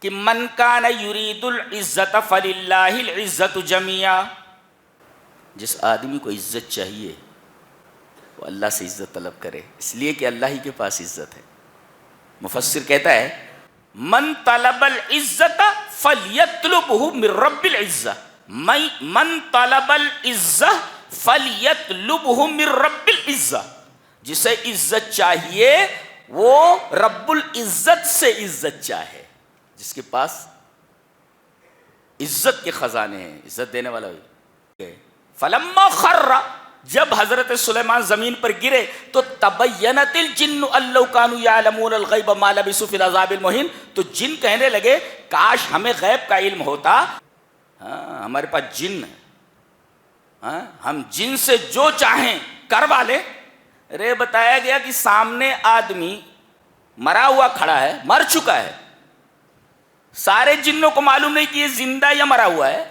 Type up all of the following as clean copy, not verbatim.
کہ من کان یرید العزت فللہ العزت جمیعا، جس آدمی کو عزت چاہیے وہ اللہ سے عزت طلب کرے، اس لیے کہ اللہ ہی کے پاس عزت ہے۔ مفسر کہتا ہے من طلب العزت فلیطلبہ من رب العزہ، من طلب العزہ فلیطلبہ من رب العزہ، جسے عزت چاہیے وہ رب العزت سے عزت چاہے، جس کے پاس عزت کے خزانے ہیں، عزت دینے والا ہوئی۔ فلما خر، جب حضرت سلیمان زمین پر گرے تو تبینت الجن ان لو کانوا یعلمون الغیب ما لبثوا فی العذاب المہین، تو جن کہنے لگے کاش ہمیں غیب کا علم ہوتا، ہاں ہمارے پاس جن ہے، ہاں ہم جن سے جو چاہیں کروا لیں۔ رے بتایا گیا کہ سامنے آدمی مرا ہوا کھڑا ہے، مر چکا ہے، سارے جنوں کو معلوم نہیں کہ یہ زندہ یا مرا ہوا ہے،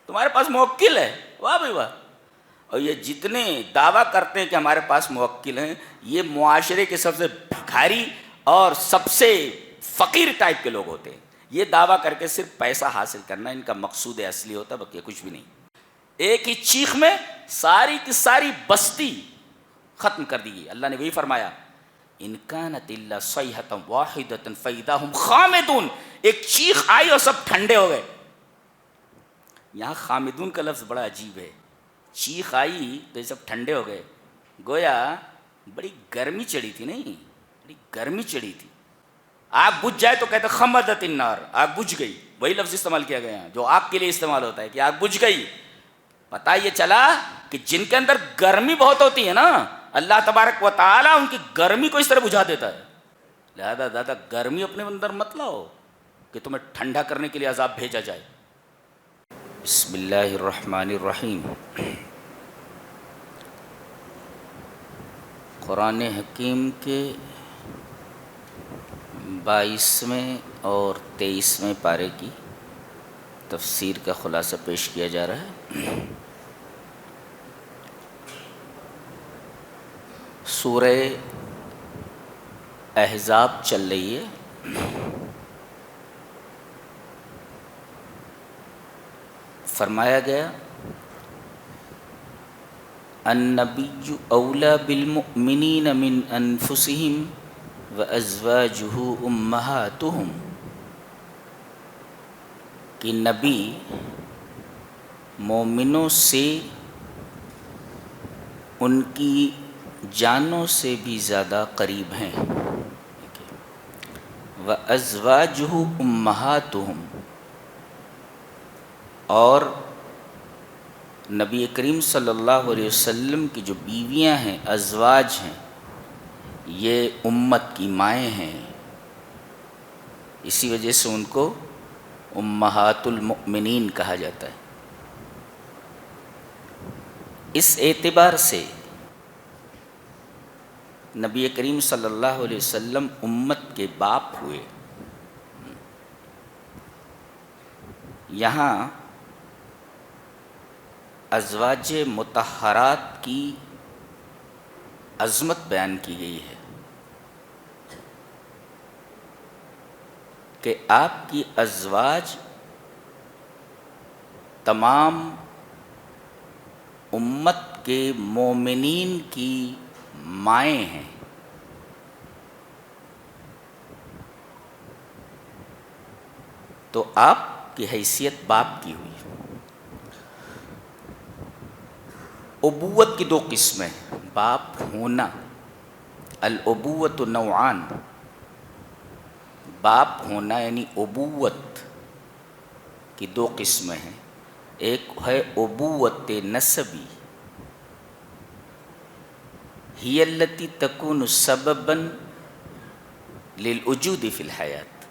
تمہارے پاس موکل ہے، واہ بھائی واہ۔ اور یہ جتنے دعویٰ کرتے ہیں کہ ہمارے پاس موکل ہیں، یہ معاشرے کے سب سے بھکاری اور سب سے فقیر ٹائپ کے لوگ ہوتے ہیں۔ یہ دعویٰ کر کے صرف پیسہ حاصل کرنا ان کا مقصود اصلی ہوتا ہے، باقی کچھ بھی نہیں۔ ایک ہی چیخ میں ساری کی ساری بستی ختم کر دی گئی۔ اللہ نے وہی فرمایا ان کانت الا صیحۃ واحدۃ فاذا هم خامدون، ایک چیخ آئی اور سب ٹھنڈے ہو گئے۔ یہاں خامدون کا لفظ بڑا عجیب ہے، چیخ آئی تو یہ سب ٹھنڈے ہو گئے، گویا بڑی گرمی چڑھی تھی، نہیں بڑی گرمی چڑھی تھی۔ آگ بجھ جائے تو کہتے خمدت النار، آگ بجھ گئی، وہی لفظ استعمال کیا گیا جو آگ کے لیے استعمال ہوتا ہے کہ آگ بجھ گئی۔ پتہ یہ چلا کہ جن کے اندر گرمی بہت ہوتی ہے نا، اللہ تبارک و تعالیٰ ان کی گرمی کو اس طرح بجھا دیتا ہے۔ لہذا زیادہ گرمی اپنے اندر مت لاؤ کہ تمہیں ٹھنڈا کرنے کے لیے عذاب بھیجا جائے۔ بسم اللہ الرحمن الرحیم۔ قرآن حکیم کے 22ویں اور 23ویں پارے کی تفسیر کا خلاصہ پیش کیا جا رہا ہے۔ سورہ احزاب چل رہی ہے۔ فرمایا گیا النبی اولی بالمؤمنین من انفسہم وازواجہ امہاتہم، کہ نبی مومنوں سے ان کی جانوں سے بھی زیادہ قریب ہیں۔ وازواجہ امہاتہم، اور نبی کریم صلی اللہ علیہ وسلم کی جو بیویاں ہیں، ازواج ہیں، یہ امت کی مائیں ہیں، اسی وجہ سے ان کو امہات المؤمنین کہا جاتا ہے۔ اس اعتبار سے نبی کریم صلی اللہ علیہ وسلم امت کے باپ ہوئے۔ یہاں ازواج مطہرات کی عظمت بیان کی گئی ہے کہ آپ کی ازواج تمام امت کے مومنین کی مائیں ہیں۔ تو آپ کی حیثیت باپ کی ہوئی۔ ابوت کی دو قسمیں، باپ ہونا، الابوت نوعان، باپ ہونا یعنی ابوت کی دو قسمیں ہیں، ایک ہے ابوت نسبی، ہی التی تکون سببا للوجود فی الحیات،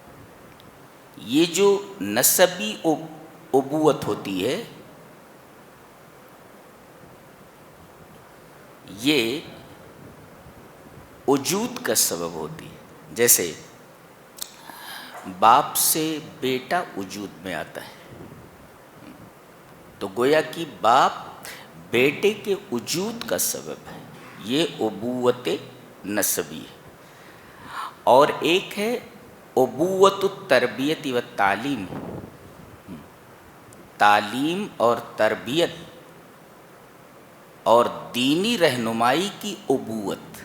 یہ جو نسبی ابوت ہوتی ہے یہ وجود کا سبب ہوتی ہے۔ جیسے باپ سے بیٹا وجود میں آتا ہے، تو گویا کہ باپ بیٹے کے وجود کا سبب ہے، یہ ابوت نسبی ہے۔ اور ایک ہے ابوت التربیت و تعلیم، تعلیم اور تربیت اور دینی رہنمائی کی ابوت،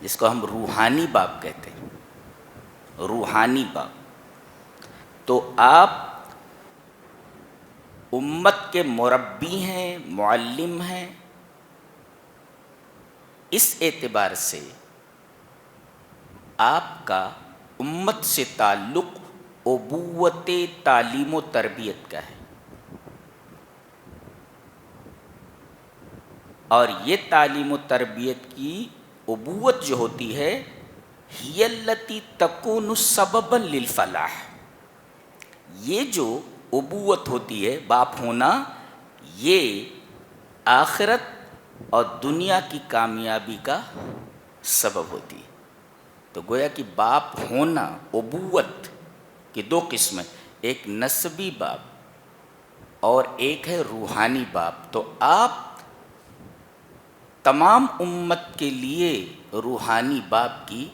جس کو ہم روحانی باپ کہتے ہیں، روحانی باپ. تو آپ امت کے مربی ہیں، معلم ہیں. اس اعتبار سے آپ کا امت سے تعلق ابوت تعلیم و تربیت کا ہے. اور یہ تعلیم و تربیت کی ابوت جو ہوتی ہے، ہی التی تکون سببا للفلاح. یہ جو ابوت ہوتی ہے، باپ ہونا، یہ آخرت اور دنیا کی کامیابی کا سبب ہوتی ہے. تو گویا کہ باپ ہونا، ابوت کی دو قسمیں، ایک نسبی باپ اور ایک ہے روحانی باپ. تو آپ تمام امت کے لیے روحانی باپ کی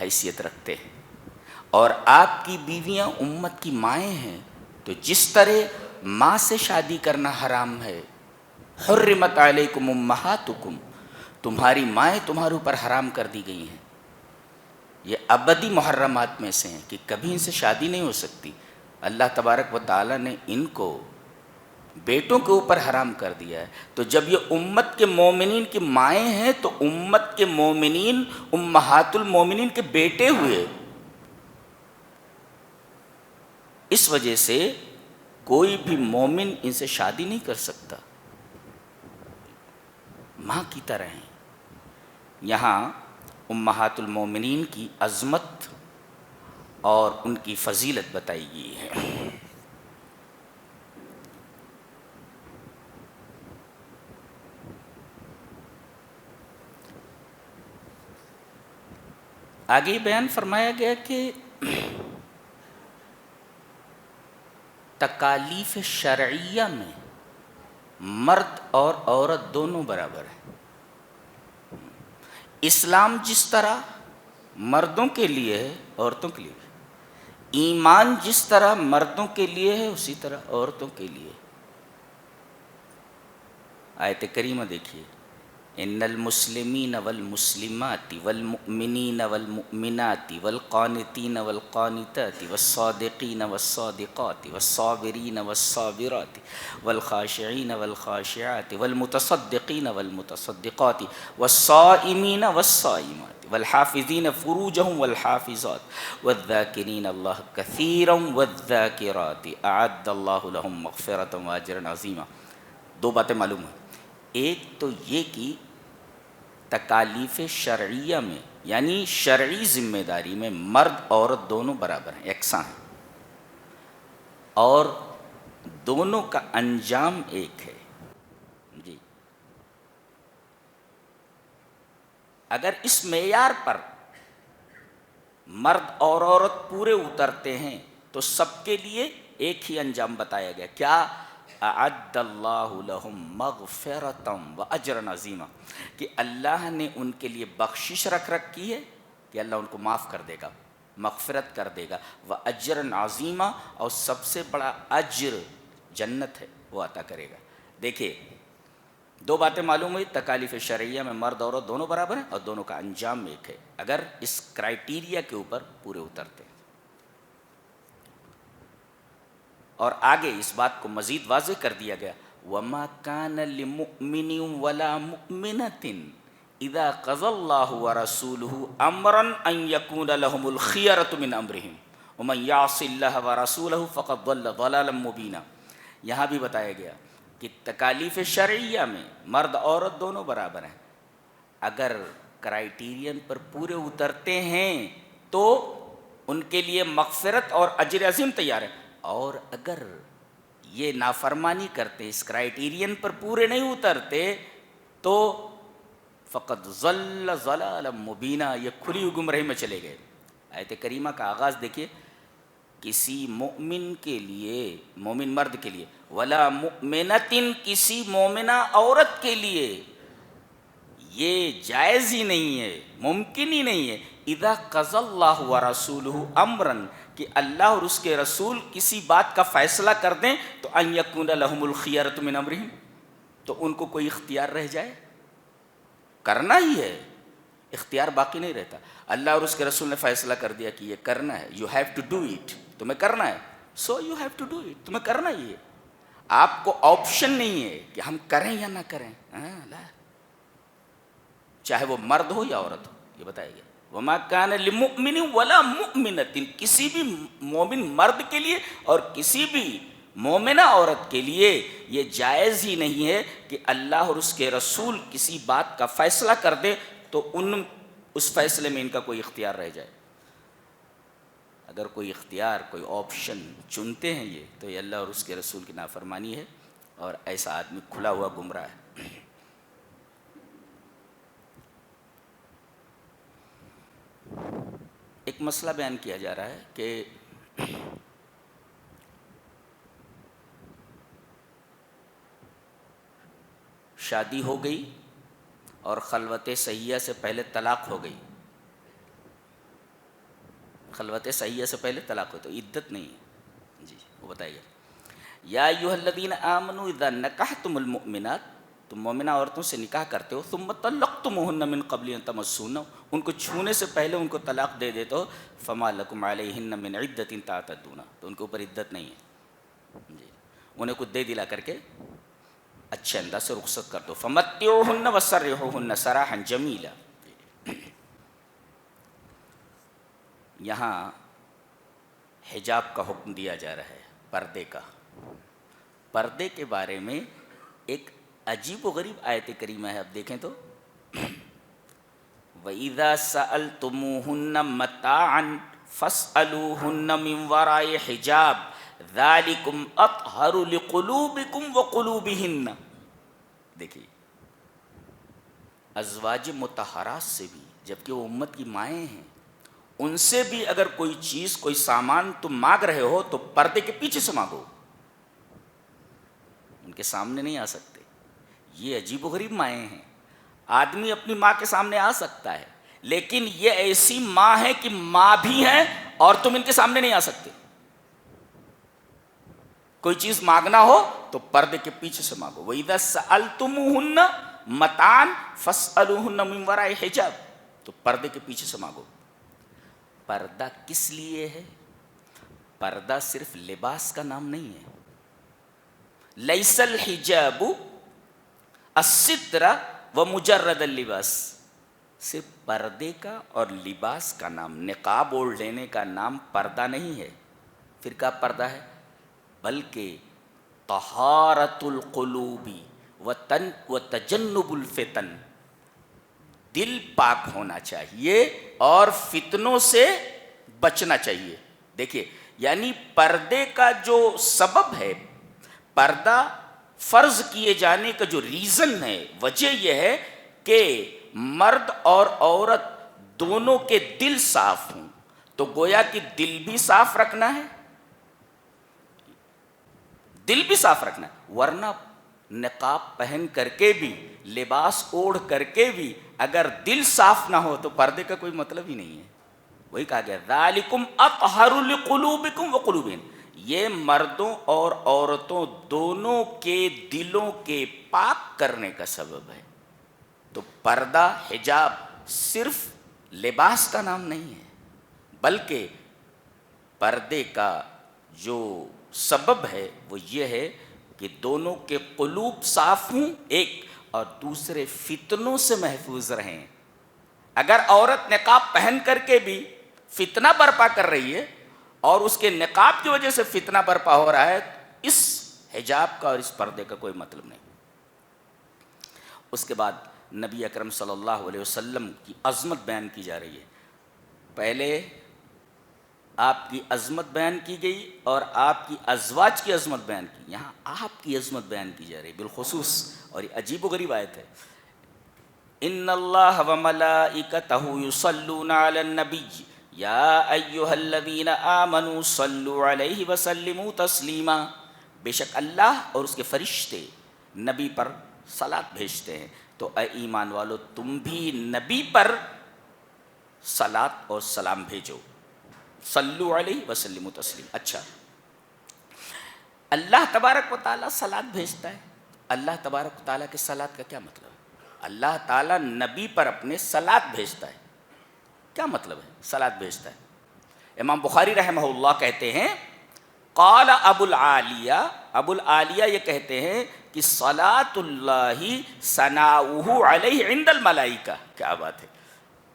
حیثیت رکھتے ہیں، اور آپ کی بیویاں امت کی مائیں ہیں. تو جس طرح ماں سے شادی کرنا حرام ہے، حرمت علیکم امہاتکم، تمہاری مائیں تمہارے اوپر حرام کر دی گئی ہیں، یہ ابدی محرمات میں سے ہیں کہ کبھی ان سے شادی نہیں ہو سکتی. اللہ تبارک و تعالیٰ نے ان کو بیٹوں کے اوپر حرام کر دیا ہے. تو جب یہ امت کے مومنین کی مائیں ہیں تو امت کے مومنین امہات المومنین کے بیٹے ہوئے. اس وجہ سے کوئی بھی مومن ان سے شادی نہیں کر سکتا، ماں کی طرح ہیں. یہاں امہات المومنین کی عظمت اور ان کی فضیلت بتائی گئی ہے. آگے بیان فرمایا گیا کہ تکالیف شرعیہ میں مرد اور عورت دونوں برابر ہیں. اسلام جس طرح مردوں کے لیے ہے، عورتوں کے لیے ہے. ایمان جس طرح مردوں کے لیے ہے، اسی طرح عورتوں کے لیے. آیت کریمہ دیکھیے، ان المسلمین والمسلمات والمؤمنین والمؤمنات والقانتین والقانتات والصادقین والصادقات والصابرین والصابرات والخاشعین والخاشعات والمتصدقین والمتصدقات والصائمین والصائمات والحافظین فروجهم والحافظات والذاکرین اللہ کثیرا والذاکرات اعد اللہ لهم مغفرۃ واجرا عظیما. دو باتیں معلوم ہیں. ایک تو یہ کہ تکالیف شرعیہ میں، یعنی شرعی ذمہ داری میں مرد عورت دونوں برابر ہیں، یکساں ہیں، اور دونوں کا انجام ایک ہے. جی، اگر اس معیار پر مرد اور عورت پورے اترتے ہیں تو سب کے لیے ایک ہی انجام بتایا گیا. کیا؟ اعد اللہ لہم مغفرۃ و اجرا عظیما، کہ اللہ نے ان کے لیے بخشش رکھ رکھی ہے کہ اللہ ان کو معاف کر دے گا، مغفرت کر دے گا، و اجرا عظیما، اور سب سے بڑا اجر جنت ہے وہ عطا کرے گا. دیکھیے، دو باتیں معلوم ہوئی. تکالیف شرعیہ میں مرد عورت دونوں برابر ہیں اور دونوں کا انجام ایک ہے اگر اس کرائیٹیریا کے اوپر پورے اترتے ہیں. اور آگے اس بات کو مزید واضح کر دیا گیا، وَمَا كَانَ لِمُؤْمِنٍ وَلَا مُؤْمِنَةٍ إِذَا قَضَى اللَّهُ وَرَسُولُهُ أَمْرًا أَن يَكُونَ لَهُمُ الْخِيَرَةُ مِنْ أَمْرِهِمْ وَمَن يَعْصِ اللَّهَ وَرَسُولَهُ فَقَدْ ضَلَّ ضَلَالًا مُبِينًا. یہاں بھی بتایا گیا کہ تکالیف شرعیہ میں مرد عورت دونوں برابر ہیں. اگر کرائیٹیرین پر پورے اترتے ہیں تو ان کے لیے مغفرت اور اجر عظیم تیار ہے، اور اگر یہ نافرمانی کرتے، اس کرائیٹیرین پر پورے نہیں اترتے، تو فقط ضل ضلالا مبینہ، یہ کھلی ہوئی گمراہی میں چلے گئے. آیت کریمہ کا آغاز دیکھیے، کسی مومن کے لیے، مومن مرد کے لیے، ولا مؤمنۃ، کسی مومنہ عورت کے لیے یہ جائز ہی نہیں ہے، ممکن ہی نہیں ہے. اذا قضى اللہ ورسولہ امرا، کہ اللہ اور اس کے رسول کسی بات کا فیصلہ کر دیں تو ان یکون لہم الخیرۃ من امرہم، تو ان کو کوئی اختیار رہ جائے، کرنا ہی ہے، اختیار باقی نہیں رہتا۔ اللہ اور اس کے رسول نے فیصلہ کر دیا کہ یہ کرنا ہے، you have to do it, تمہیں کرنا ہے، so you have to do it, تمہیں کرنا ہی ہے، آپ کو آپشن نہیں ہے کہ ہم کریں یا نہ کریں، لا، چاہے وہ مرد ہو یا عورت ہو، یہ بتایا گیا۔ وما کان لمؤمن ولا مؤمنۃ، کسی بھی مومن مرد کے لیے اور کسی بھی مومنہ عورت کے لیے یہ جائز ہی نہیں ہے کہ اللہ اور اس کے رسول کسی بات کا فیصلہ کر دے تو اس فیصلے میں ان کا کوئی اختیار رہ جائے۔ اگر کوئی اختیار، کوئی آپشن چنتے ہیں یہ، تو یہ اللہ اور اس کے رسول کی نافرمانی ہے، اور ایسا آدمی کھلا ہوا گمراہ ہے۔ ایک مسئلہ بیان کیا جا رہا ہے کہ شادی ہو گئی اور خلوت صحیحہ سے پہلے طلاق ہو گئی، خلوت صحیحہ سے پہلے طلاق ہو تو عدت نہیں ہے، جی وہ بتائیے۔ یا ایھا الذین آمنوا اذا نکحتم المؤمنات، تم مومنہ عورتوں سے نکاح کرتے ہو، ثم طلقتموہن من قبل ان تمسوہن، ان کو چھونے سے پہلے ان کو طلاق دے دیتے ہو، فما لکم علیہن من عدۃ تعتدون، تو ان کے اوپر عدت نہیں ہے، جی انہیں کچھ دے دلا کر کے اچھے انداز سے رخصت کر دو، فمتعوہن وسرحوہن سراحا جمیلا۔ یہاں حجاب کا حکم دیا جا رہا ہے، پردے کا۔ پردے کے بارے میں ایک عجیب و غریب آیت کریمہ ہے، اب دیکھیں تو وَإِذَا سَأَلْتُمُوهُنَّ مَتَاعًا فَاسْأَلُوهُنَّ مِنْ وَرَاءِ حِجَابٍ ذَلِكُمْ أَطْهَرُ لِقُلُوبِكُمْ وَقُلُوبِهِنَّ۔ دیکھیے، ازواج مطہرات سے بھی، جبکہ وہ امت کی مائیں ہیں، ان سے بھی اگر کوئی چیز، کوئی سامان تم مانگ رہے ہو تو پردے کے پیچھے سے مانگو، ان کے سامنے نہیں آ سکتے۔ یہ عجیب و غریب مائیں ہیں۔ آدمی اپنی ماں کے سامنے آ سکتا ہے، لیکن یہ ایسی ماں ہے کہ ماں بھی ہیں اور تم ان کے سامنے نہیں آ سکتے۔ کوئی چیز مانگنا ہو تو پردے کے پیچھے سے مانگو۔ وَإِذَا سَأَلْتُمُوهُنَّ مَتَاعًا فَاسْأَلُوهُنَّ مِنْ وَرَاءِ حِجَابٍ، تو پردے کے پیچھے سے مانگو۔ پردہ کس لیے ہے؟ پردہ صرف لباس کا نام نہیں ہے۔ لیس الحجاب الستر ومجرد اللباس، صرف پردے کا اور لباس کا نام، نقاب اوڑھ لینے کا نام پردہ نہیں ہے۔ پھر کیا پردہ ہے؟ بلکہ طہارت القلوب وتجنب الفتن، دل پاک ہونا چاہیے اور فتنوں سے بچنا چاہیے۔ دیکھیے، یعنی پردے کا جو سبب ہے، پردہ فرض کیے جانے کا جو ریزن ہے، وجہ یہ ہے کہ مرد اور عورت دونوں کے دل صاف ہوں، تو گویا کہ دل بھی صاف رکھنا ہے، دل بھی صاف رکھنا ہے، ورنہ نقاب پہن کر کے بھی، لباس اوڑھ کر کے بھی اگر دل صاف نہ ہو تو پردے کا کوئی مطلب ہی نہیں ہے۔ وہی کہا گیا ذالکم اطہر لقلوبکم وقلوبہن، یہ مردوں اور عورتوں دونوں کے دلوں کے پاک کرنے کا سبب ہے۔ تو پردہ، حجاب صرف لباس کا نام نہیں ہے، بلکہ پردے کا جو سبب ہے وہ یہ ہے کہ دونوں کے قلوب صاف ہوں ایک، اور دوسرے فتنوں سے محفوظ رہیں۔ اگر عورت نقاب پہن کر کے بھی فتنہ برپا کر رہی ہے اور اس کے نقاب کی وجہ سے فتنہ برپا ہو رہا ہے، اس حجاب کا اور اس پردے کا کوئی مطلب نہیں۔ اس کے بعد نبی اکرم صلی اللہ علیہ وسلم کی عظمت بیان کی جا رہی ہے۔ پہلے آپ کی عظمت بیان کی گئی اور آپ کی ازواج کی عظمت بیان کی، یہاں آپ کی عظمت بیان کی جا رہی ہے بالخصوص، اور یہ عجیب و غریب آیت ہے۔ ان اللہ وملائکتہ یصلون علی النبی یا ایھا الذین آمنوا صلوا علیہ وسلموا تسلیما، بے شک اللہ اور اس کے فرشتے نبی پر صلاۃ بھیجتے ہیں، تو اے ایمان والو تم بھی نبی پر صلاۃ اور سلام بھیجو، صلو علیہ وسلم تسلیم. اچھا، اللہ تبارک و تعالیٰ صلاۃ بھیجتا ہے. اللہ تبارک و تعالیٰ کے صلاۃ کا کیا مطلب ہے؟ اللہ تعالیٰ نبی پر اپنے صلاۃ بھیجتا ہے. کیا مطلب ہے صلاۃ بھیجتا ہے؟ امام بخاری رحمہ اللہ کہتے ہیں قال ابو العالیہ یہ کہتے ہیں کہ صلاۃ اللہ ثناؤہ علیہ عند الملائکہ. کیا بات ہے!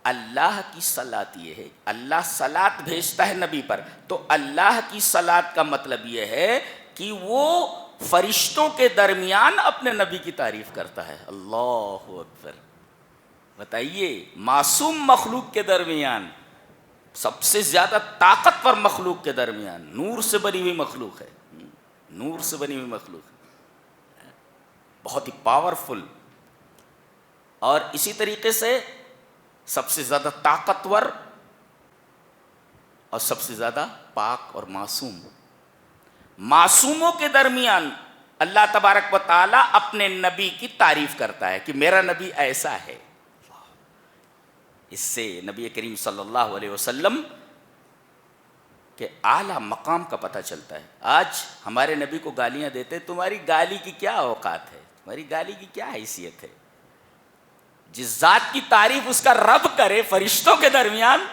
اللہ کی صلاۃ یہ ہے، اللہ صلاۃ بھیجتا ہے نبی پر، تو اللہ کی صلاۃ کا مطلب یہ ہے کہ وہ فرشتوں کے درمیان اپنے نبی کی تعریف کرتا ہے. اللہ اکبر! بتائیے، معصوم مخلوق کے درمیان، سب سے زیادہ طاقتور مخلوق کے درمیان، نور سے بنی ہوئی مخلوق ہے، نور سے بنی ہوئی مخلوق ہے، بہت ہی پاورفل. اور اسی طریقے سے سب سے زیادہ طاقتور اور سب سے زیادہ پاک اور معصوم، معصوموں کے درمیان اللہ تبارک و تعالیٰ اپنے نبی کی تعریف کرتا ہے کہ میرا نبی ایسا ہے. اس سے نبی کریم صلی اللہ علیہ وسلم کے اعلیٰ مقام کا پتہ چلتا ہے. آج ہمارے نبی کو گالیاں دیتے، تمہاری گالی کی کیا اوقات ہے، تمہاری گالی کی کیا حیثیت ہے؟ جس ذات کی تعریف اس کا رب کرے فرشتوں کے درمیان،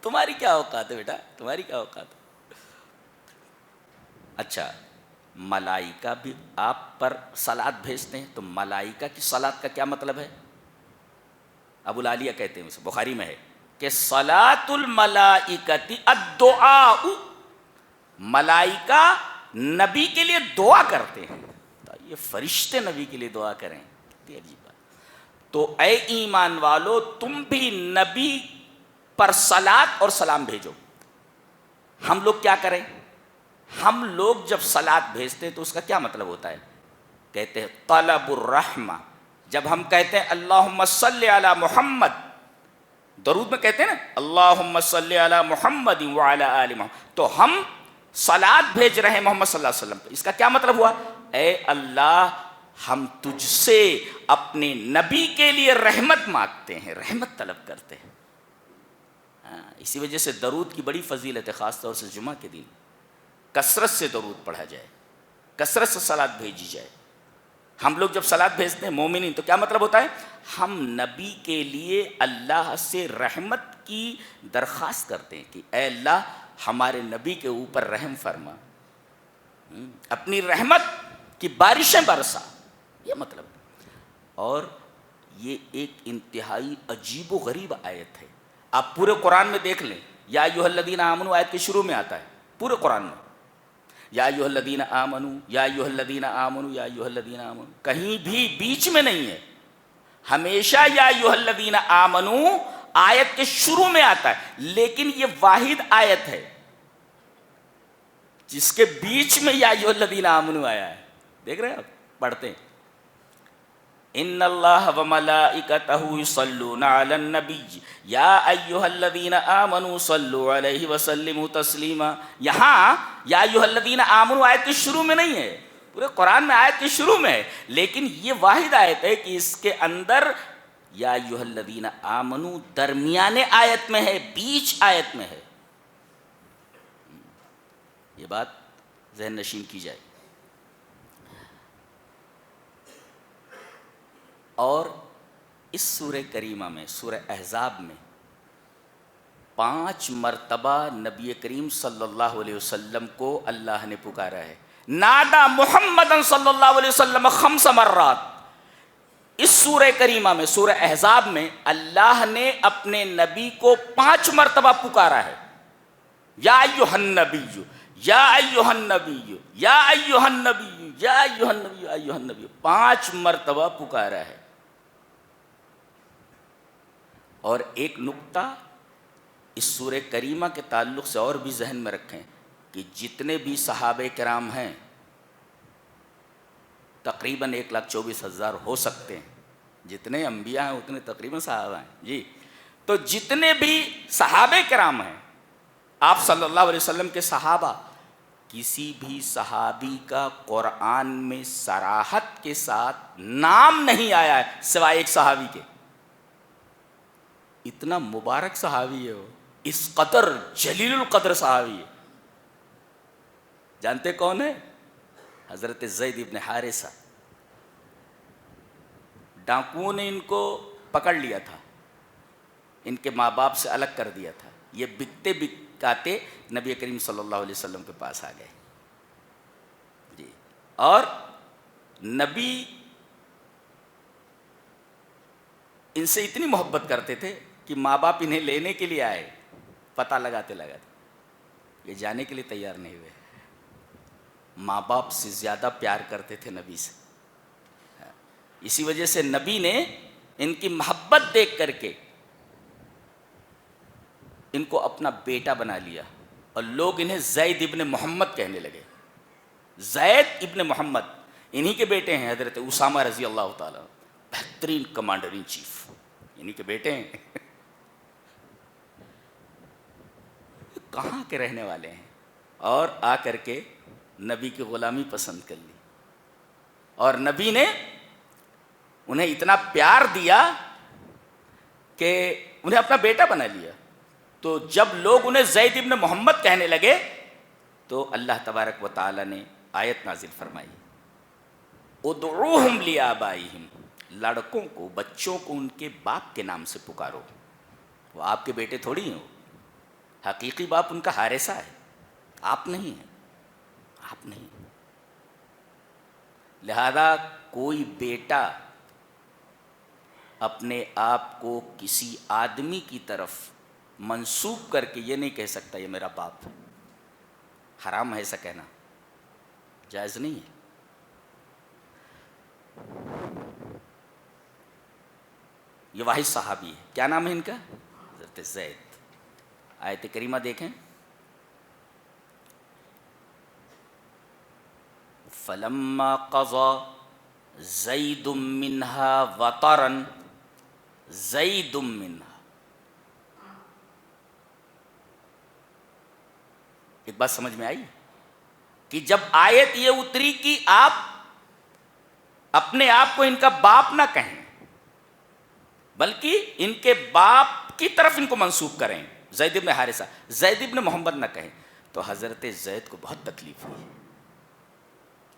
تمہاری کیا اوقات ہے بیٹا، تمہاری کیا اوقات ہے؟ اچھا، ملائکہ بھی آپ پر صلاۃ بھیجتے ہیں، تو ملائکہ کی صلاۃ کا کیا مطلب ہے؟ ابو العالیہ کہتے ہیں، بخاری میں ہے کہ صلاۃ الملائکۃ الدعاء، ملائکہ نبی کے لیے دعا کرتے ہیں. یہ فرشتے نبی کے لیے دعا کریں، کتنی عجیب بات. تو اے ایمان والو، تم بھی نبی پر صلاۃ اور سلام بھیجو. ہم لوگ کیا کریں؟ ہم لوگ جب صلاۃ بھیجتے ہیں تو اس کا کیا مطلب ہوتا ہے؟ کہتے ہیں طلب الرحمہ. جب ہم کہتے ہیں اللہم صلی علی محمد، درود میں کہتے ہیں نا اللہم صلی علی محمد وعلی آل محمد، تو ہم صلاۃ بھیج رہے ہیں محمد صلی اللہ علیہ وسلم پہ. اس کا کیا مطلب ہوا؟ اے اللہ، ہم تجھ سے اپنے نبی کے لیے رحمت مانگتے ہیں، رحمت طلب کرتے ہیں. اسی وجہ سے درود کی بڑی فضیلت ہے، خاص طور سے جمعہ کے دن کثرت سے درود پڑھا جائے، کثرت سے صلاۃ بھیجی جائے. ہم لوگ جب صلاۃ بھیجتے ہیں مومنین، تو کیا مطلب ہوتا ہے؟ ہم نبی کے لیے اللہ سے رحمت کی درخواست کرتے ہیں کہ اے اللہ ہمارے نبی کے اوپر رحم فرما، اپنی رحمت کی بارشیں برسا. یہ مطلب. اور یہ ایک انتہائی عجیب و غریب آیت ہے. آپ پورے قرآن میں دیکھ لیں، یا ایھا الذین آمنوا آیت کے شروع میں آتا ہے پورے قرآن میں، یا ایھا الذین آمنوا، یا ایھا الذین آمنوا، یا ایھا الذین آمنوا، کہیں بھی بیچ میں نہیں ہے. ہمیشہ یا ایھا الذین آمنوا آیت کے شروع میں آتا ہے، لیکن یہ واحد آیت ہے جس کے بیچ میں یا ایھا الذین آمنوا آیا ہے. دیکھ رہے ہیں آپ؟ پڑھتے ہیں ان اللہ وملائکتہ یصلون علی النبی یا ایھا الذین آمنوا صلوا علیہ وسلموا تسلیما. یہاں یا ایھا الذین آمنوا آیت کے شروع میں نہیں ہے، پورے قرآن میں آیت کے شروع میں ہے، لیکن یہ واحد آیت ہے کہ اس کے اندر یا ایھا الذین آمنوا درمیان آیت میں ہے، بیچ آیت میں ہے. یہ بات ذہن نشین کی جائے. اور اس سورہ کریمہ میں، سورہ احزاب میں 5 مرتبہ نبی کریم صلی اللہ علیہ وسلم کو اللہ نے پکارا ہے. نادا محمد صلی اللہ علیہ وسلم 5 مرات. اس سورہ کریمہ میں، سورہ احزاب میں اللہ نے اپنے نبی کو 5 مرتبہ پکارا ہے. یا ایھا النبی، یا ایھا النبی، یا ایھا النبی، یا ایھا النبی، یا ایھا النبی، 5 مرتبہ پکارا ہے. اور ایک نکتہ اس سورہ کریمہ کے تعلق سے اور بھی ذہن میں رکھیں کہ جتنے بھی صحابہ کرام ہیں تقریباً 1,24,000 ہو سکتے ہیں. جتنے انبیاء ہیں اتنے تقریباً صحابہ ہیں جی. تو جتنے بھی صحابہ کرام ہیں، آپ صلی اللہ علیہ وسلم کے صحابہ، کسی بھی صحابی کا قرآن میں صراحت کے ساتھ نام نہیں آیا ہے سوائے ایک صحابی کے. اتنا مبارک صحابی ہے وہ، اس قدر جلیل القدر صحابی ہے. جانتے کون ہے؟ حضرت زید ابن حارثہ. ڈاکوؤں نے ان کو پکڑ لیا تھا، ان کے ماں باپ سے الگ کر دیا تھا. یہ بکتے بکاتے نبی کریم صلی اللہ علیہ وسلم کے پاس آ گئے جی. اور نبی ان سے اتنی محبت کرتے تھے کہ ماں باپ انہیں لینے کے لیے آئے، پتہ لگاتے یہ جانے کے لیے تیار نہیں ہوئے. ماں باپ سے زیادہ پیار کرتے تھے نبی سے. اسی وجہ سے نبی نے ان کی محبت دیکھ کر کے ان کو اپنا بیٹا بنا لیا، اور لوگ انہیں زید ابن محمد کہنے لگے. زید ابن محمد انہی کے بیٹے ہیں حضرت اسامہ رضی اللہ تعالیٰ، بہترین کمانڈر ان چیف، انہی کے بیٹے ہیں. کہاں کے رہنے والے ہیں، اور آ کر کے نبی کی غلامی پسند کر لی. اور نبی نے انہیں اتنا پیار دیا کہ انہیں اپنا بیٹا بنا لیا. تو جب لوگ انہیں زید ابن محمد کہنے لگے تو اللہ تبارک و تعالی نے آیت نازل فرمائی، ادعوہم لیابائہم، لڑکوں کو، بچوں کو ان کے باپ کے نام سے پکارو. وہ آپ کے بیٹے تھوڑی ہیں، حقیقی باپ ان کا حارثہ ہے، آپ نہیں ہیں، آپ نہیں. لہذا کوئی بیٹا اپنے آپ کو کسی آدمی کی طرف منسوب کر کے یہ نہیں کہہ سکتا یہ میرا باپ ہے. حرام ہے ایسا کہنا، جائز نہیں ہے. یہ واحد صحابی ہے. کیا نام ہے ان کا؟ حضرت زید. آیت کریمہ دیکھیں، فلما قضى زید منها وطرا، زید منها. ایک بات سمجھ میں آئی کہ جب آیت یہ اتری کہ آپ اپنے آپ کو ان کا باپ نہ کہیں بلکہ ان کے باپ کی طرف ان کو منسوب کریں، زید ابن حارثہ، زید ابن محمد نہ کہیں، تو حضرت زید کو بہت تکلیف ہوئی.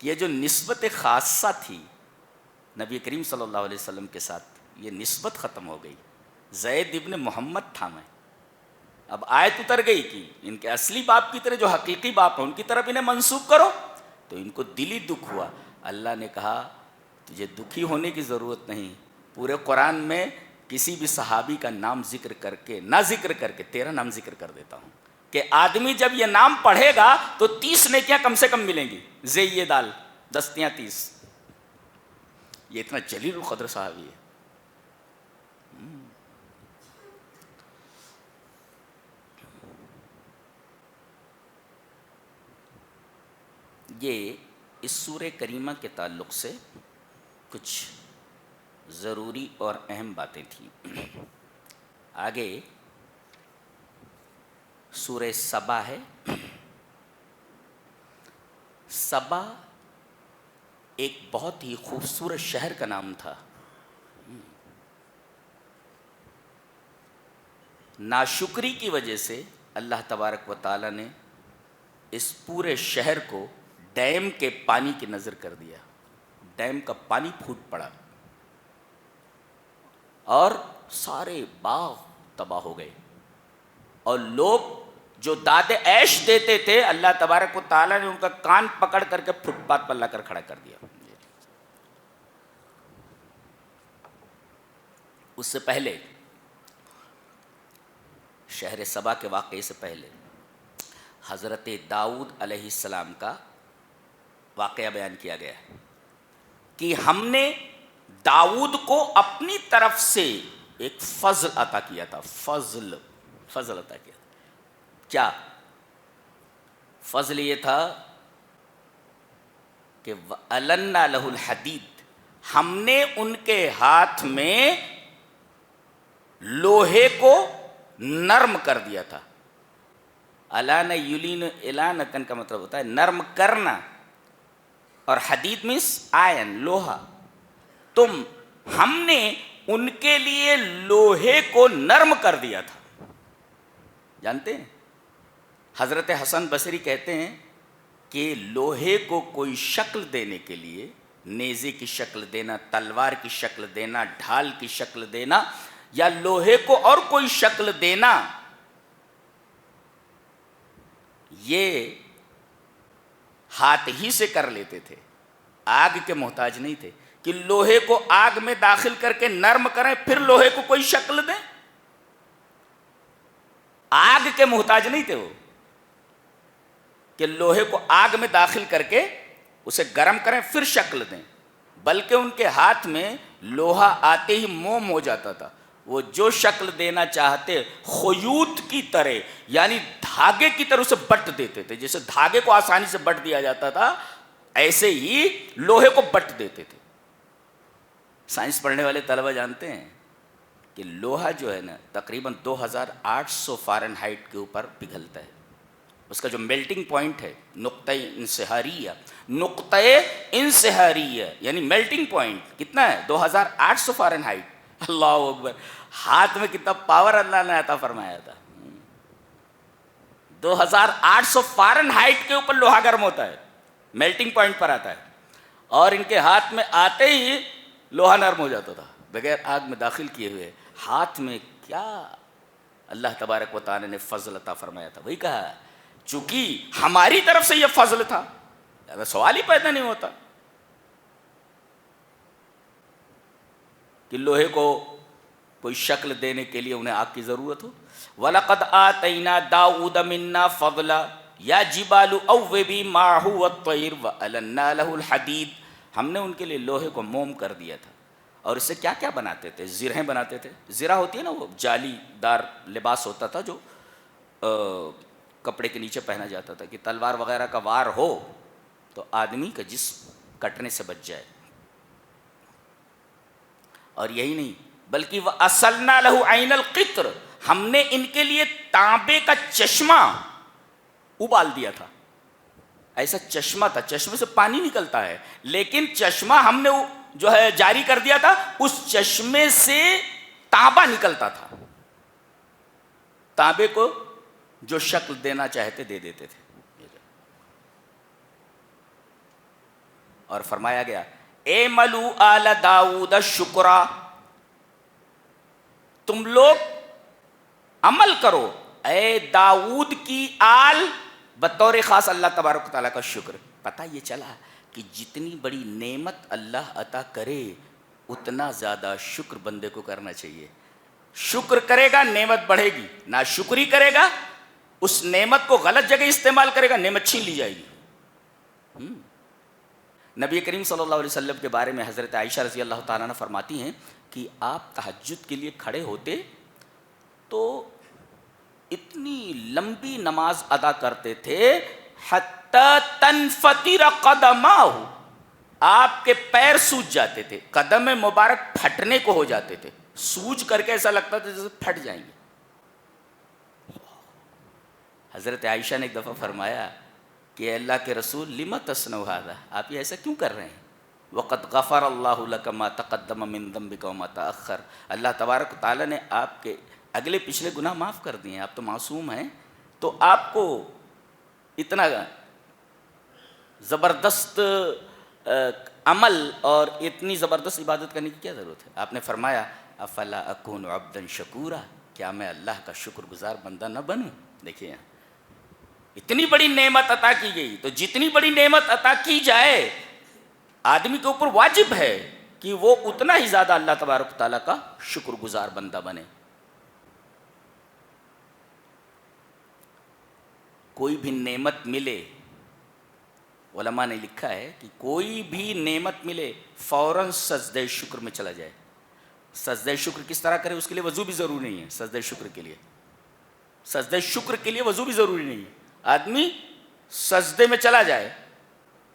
یہ جو نسبت خاصہ تھی نبی کریم صلی اللہ علیہ وسلم کے ساتھ، یہ نسبت ختم ہو گئی. زید ابن محمد تھا میں. اب آیت اتر گئی کہ ان کے اصلی باپ کی طرح جو حقیقی باپ ہیں ان کی طرف انہیں منسوب کرو، تو ان کو دلی دکھ ہوا. اللہ نے کہا تجھے دکھی ہونے کی ضرورت نہیں، پورے قرآن میں کسی بھی صحابی کا نام ذکر کر کے، نہ ذکر کر کے، تیرا نام ذکر کر دیتا ہوں کہ آدمی جب یہ نام پڑھے گا تو 30 نیکیاں کم سے کم ملیں گی. یہ دال دستیاں 30. یہ اتنا جلیل القدر صحابی ہے. یہ اس سورہ کریمہ کے تعلق سے کچھ ضروری اور اہم باتیں تھیں. آگے سورہ سبا ہے. سبا ایک بہت ہی خوبصورت شہر کا نام تھا. ناشکری کی وجہ سے اللہ تبارک و تعالی نے اس پورے شہر کو ڈیم کے پانی کی نظر کر دیا. ڈیم کا پانی پھوٹ پڑا اور سارے باغ تباہ ہو گئے، اور لوگ جو داد عیش دیتے تھے اللہ تبارک و تعالیٰ نے ان کا کان پکڑ کر کے فٹ پاتھ پر لا کر کھڑا کر دیا. اس سے پہلے، شہر سبا کے واقعے سے پہلے، حضرت داؤد علیہ السلام کا واقعہ بیان کیا گیا ہے کہ ہم نے داؤد کو اپنی طرف سے ایک فضل عطا کیا تھا. فضل عطا کیا. کیا فضل؟ یہ تھا کہ وَأَلَنَّا لَهُ الْحَدِيدِ، ہم نے ان کے ہاتھ میں لوہے کو نرم کر دیا تھا. الان یلین الانکن کا مطلب ہوتا ہے نرم کرنا، اور حدید مینس آئن، لوہا. ہم نے ان کے لیے لوہے کو نرم کر دیا تھا. جانتے ہیں حضرت حسن بصری کہتے ہیں کہ لوہے کو کوئی شکل دینے کے لیے، نیزے کی شکل دینا، تلوار کی شکل دینا، ڈھال کی شکل دینا، یا لوہے کو اور کوئی شکل دینا، یہ ہاتھ ہی سے کر لیتے تھے، آگ کے محتاج نہیں تھے کہ لوہے کو آگ میں داخل کر کے نرم کریں پھر لوہے کو کوئی شکل دیں. آگ کے محتاج نہیں تھے وہ کہ لوہے کو آگ میں داخل کر کے اسے گرم کریں پھر شکل دیں، بلکہ ان کے ہاتھ میں لوہا آتے ہی موم ہو جاتا تھا. وہ جو شکل دینا چاہتے خیوط کی طرح، یعنی دھاگے کی طرح اسے بٹ دیتے تھے. جیسے دھاگے کو آسانی سے بٹ دیا جاتا تھا، ایسے ہی لوہے کو بٹ دیتے تھے. سائنس پڑھنے والے طلبہ جانتے ہیں کہ لوہا جو ہے نا تقریباً 2800 فارنہائٹ کے اوپر پگھلتا ہے. اس کا جو میلٹنگ پوائنٹ ہے نقطہ انصہاریہ یعنی میلٹنگ پوائنٹ کتنا ہے؟ 2800 فارنہائٹ. اللہ اکبر. ہاتھ میں کتنا پاور اللہ نے عطا فرمایا تھا. 2800 فارنہائٹ کے اوپر لوہا گرم ہوتا ہے، میلٹنگ پوائنٹ پر آتا ہے، اور ان کے ہاتھ میں آتے ہی لوہا نرم ہو جاتا تھا بغیر آگ میں داخل کیے ہوئے. ہاتھ میں کیا اللہ تبارک و تعالی نے فضل عطا فرمایا تھا. وہی کہا چونکہ ہماری طرف سے یہ فضل تھا، سوال ہی پیدا نہیں ہوتا کہ لوہے کو کوئی شکل دینے کے لیے انہیں آگ کی ضرورت ہو. وَلَقَدْ آتَيْنَا دَاوُودَ مِنَّا فَضْلًا يَا جِبَالُ أَوِّبِي مَعَهُ وَالطَّيْرَ وَأَلَنَّا لَهُ الْحَدِيدَ. ہم نے ان کے لیے لوہے کو موم کر دیا تھا، اور اس سے کیا کیا بناتے تھے؟ زرہیں بناتے تھے. زرہ ہوتی ہے نا، وہ جالی دار لباس ہوتا تھا جو کپڑے کے نیچے پہنا جاتا تھا کہ تلوار وغیرہ کا وار ہو تو آدمی کا جسم کٹنے سے بچ جائے. اور یہی نہیں بلکہ وَأَصَلْنَا لَهُ عَيْنَ الْقِطْرِ، ہم نے ان کے لیے تانبے کا چشمہ ابال دیا تھا. ایسا چشمہ تھا، چشمے سے پانی نکلتا ہے، لیکن چشمہ ہم نے جو ہے جاری کر دیا تھا، اس چشمے سے تانبا نکلتا تھا. تانبے کو جو شکل دینا چاہتے دے دیتے تھے. اور فرمایا گیا اعملوا آل داؤد شکرا، تم لوگ عمل کرو اے داؤد کی آل بطور خاص اللہ تبارک و تعالیٰ کا شکر. پتہ یہ چلا کہ جتنی بڑی نعمت اللہ عطا کرے اتنا زیادہ شکر بندے کو کرنا چاہیے. شکر کرے گا نعمت بڑھے گی، ناشکری کرے گا اس نعمت کو غلط جگہ استعمال کرے گا، نعمت چھین لی جائے گی. نبی کریم صلی اللہ علیہ وسلم کے بارے میں حضرت عائشہ رضی اللہ تعالیٰ عنہ فرماتی ہیں کہ آپ تہجد کے لیے کھڑے ہوتے تو اتنی لمبی نماز ادا کرتے تھے حتی تنفطر قدماہ، آپ کے پیر سوج جاتے تھے، قدم مبارک پھٹنے کو ہو جاتے تھے، سوج کر کے ایسا لگتا تھا جیسے پھٹ جائیں گے. حضرت عائشہ نے ایک دفعہ فرمایا کہ اللہ کے رسول لما تصنعوا ھذا، آپ یہ ایسا کیوں کر رہے ہیں؟ وقد غفر اللہ لک ما تقدم من ذنبک وما تأخر، اللہ تبارک و تعالیٰ نے آپ کے اگلے پچھلے گناہ معاف کر دیے ہیں، آپ تو معصوم ہیں، تو آپ کو اتنا زبردست عمل اور اتنی زبردست عبادت کرنے کی کیا ضرورت ہے؟ آپ نے فرمایا افلا اکون عبدا شکورا، کیا میں اللہ کا شکر گزار بندہ نہ بنوں؟ دیکھیے اتنی بڑی نعمت عطا کی گئی، تو جتنی بڑی نعمت عطا کی جائے آدمی کے اوپر واجب ہے کہ وہ اتنا ہی زیادہ اللہ تبارک و تعالیٰ کا شکر گزار بندہ بنے. کوئی بھی نعمت ملے، علماء نے لکھا ہے کہ کوئی بھی نعمت ملے فوراً سجدہ شکر میں چلا جائے. سجدہ شکر کس طرح کرے؟ اس کے لیے وضو بھی ضروری نہیں ہے. سجدہ شکر کے لیے وضو بھی ضروری نہیں ہے. آدمی سجدے میں چلا جائے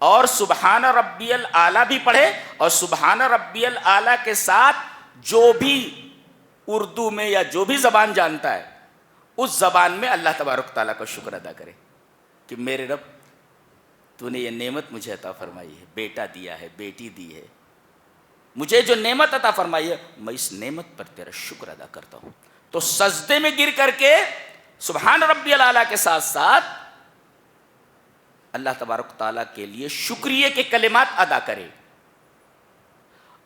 اور سبحان ربی الاعلیٰ بھی پڑھے، اور سبحان ربی الاعلیٰ کے ساتھ جو بھی اردو میں یا جو بھی زبان جانتا ہے اس زبان میں اللہ تبارک تعالیٰ کا شکر ادا کرے کہ میرے رب تو نے یہ نعمت مجھے عطا فرمائی ہے، بیٹا دیا ہے، بیٹی دی ہے، مجھے جو نعمت عطا فرمائی ہے میں اس نعمت پر تیرا شکر ادا کرتا ہوں. تو سجدے میں گر کر کے سبحان ربی الاعلیٰ کے ساتھ ساتھ اللہ تبارک تعالیٰ کے لیے شکریہ کے کلمات ادا کرے.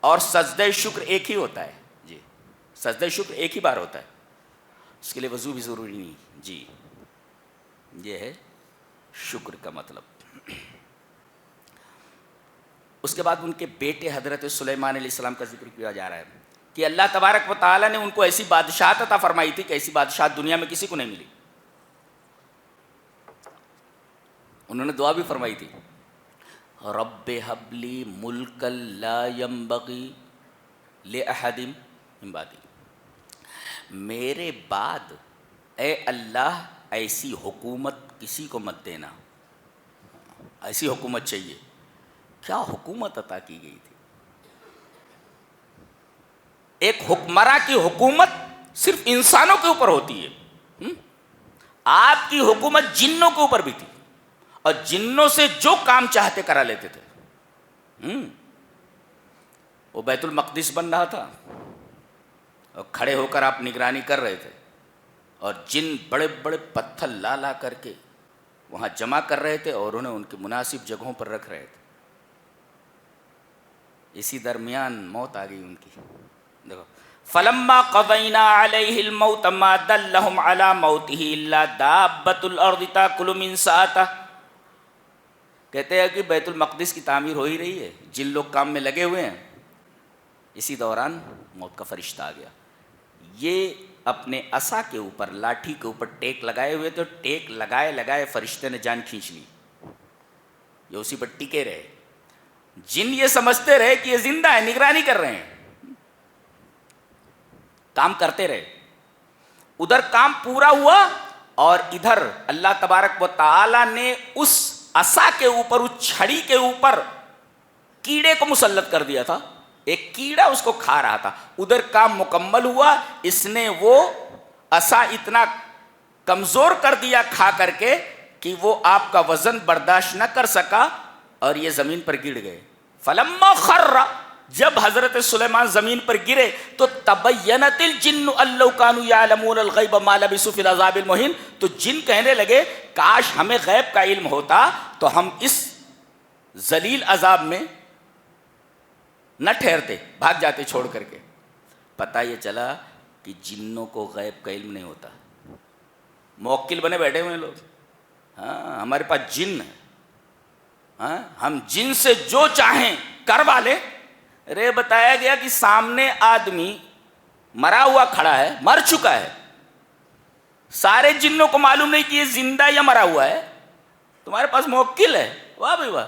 اور سجدہ شکر ایک ہی ہوتا ہے جی, سجدہ شکر ایک ہی بار ہوتا ہے, اس کے لیے وضو بھی ضروری نہیں جی. یہ ہے شکر کا مطلب. اس کے بعد ان کے بیٹے حضرت سلیمان علیہ السلام کا ذکر کیا جا رہا ہے کہ اللہ تبارک و تعالیٰ نے ان کو ایسی بادشاہت عطا فرمائی تھی کہ ایسی بادشاہت دنیا میں کسی کو نہیں ملی. انہوں نے دعا بھی فرمائی تھی, رب ہب لی ملکا لا ینبغی لأحد من بعدی, میرے بعد اے اللہ ایسی حکومت کسی کو مت دینا. ایسی حکومت چاہیے. کیا حکومت عطا کی گئی تھی؟ ایک حکمراں کی حکومت صرف انسانوں کے اوپر ہوتی ہے. آپ کی حکومت جنوں کے اوپر بھی تھی, اور جنوں سے جو کام چاہتے کرا لیتے تھے. وہ بیت المقدس بن رہا تھا اور کھڑے ہو کر آپ نگرانی کر رہے تھے, اور جن بڑے بڑے پتھر لا لا کر کے وہاں جمع کر رہے تھے اور انہیں ان کے مناسب جگہوں پر رکھ رہے تھے. اسی درمیان موت آ گئی ان کی. دیکھو, فلما قضینا علیہ الموت ما دلہم علی موتہ الا دابۃ الارض تاکل من ساعتہ. کہتے ہیں کہ بیت المقدس کی تعمیر ہو ہی رہی ہے, جن لوگ کام میں لگے ہوئے ہیں, اسی دوران موت کا فرشتہ آ گیا. یہ اپنے عصا کے اوپر, لاٹھی کے اوپر ٹیک لگائے ہوئے تھے, ٹیک لگائے لگائے فرشتے نے جان کھینچ لی. یہ اسی پر ٹکے رہے. جن یہ سمجھتے رہے کہ یہ زندہ ہے, نگرانی کر رہے ہیں, کام کرتے رہے. ادھر کام پورا ہوا اور ادھر اللہ تبارک و تعالی نے اس عصا کے اوپر, اس چھڑی کے اوپر کیڑے کو مسلط کر دیا تھا. ایک کیڑا اس کو کھا رہا تھا. ادھر کام مکمل ہوا, اس نے وہ عصا اتنا کمزور کر دیا کھا کر کے کہ وہ آپ کا وزن برداشت نہ کر سکا اور یہ زمین پر گر گئے. فلما خر, جب حضرت سلیمان زمین پر گرے تو تبینت الجن ان لو كانوا يعلمون الغیب ما لبثوا في العذاب المہین. تو جن کہنے لگے کاش ہمیں غیب کا علم ہوتا تو ہم اس ذلیل عذاب میں نہ ٹھہرتے, بھاگ جاتے چھوڑ کر کے. پتہ یہ چلا کہ جنوں کو غیب کا علم نہیں ہوتا. موکل بنے بیٹھے ہوئے لوگ, ہاں ہمارے پاس جن ہے, ہاں ہم جن سے جو چاہیں کروا لیں. رے بتایا گیا کہ سامنے آدمی مرا ہوا کھڑا ہے, مر چکا ہے, سارے جنوں کو معلوم نہیں کہ یہ زندہ یا مرا ہوا ہے, تمہارے پاس موکل ہے. واہ بھائی واہ.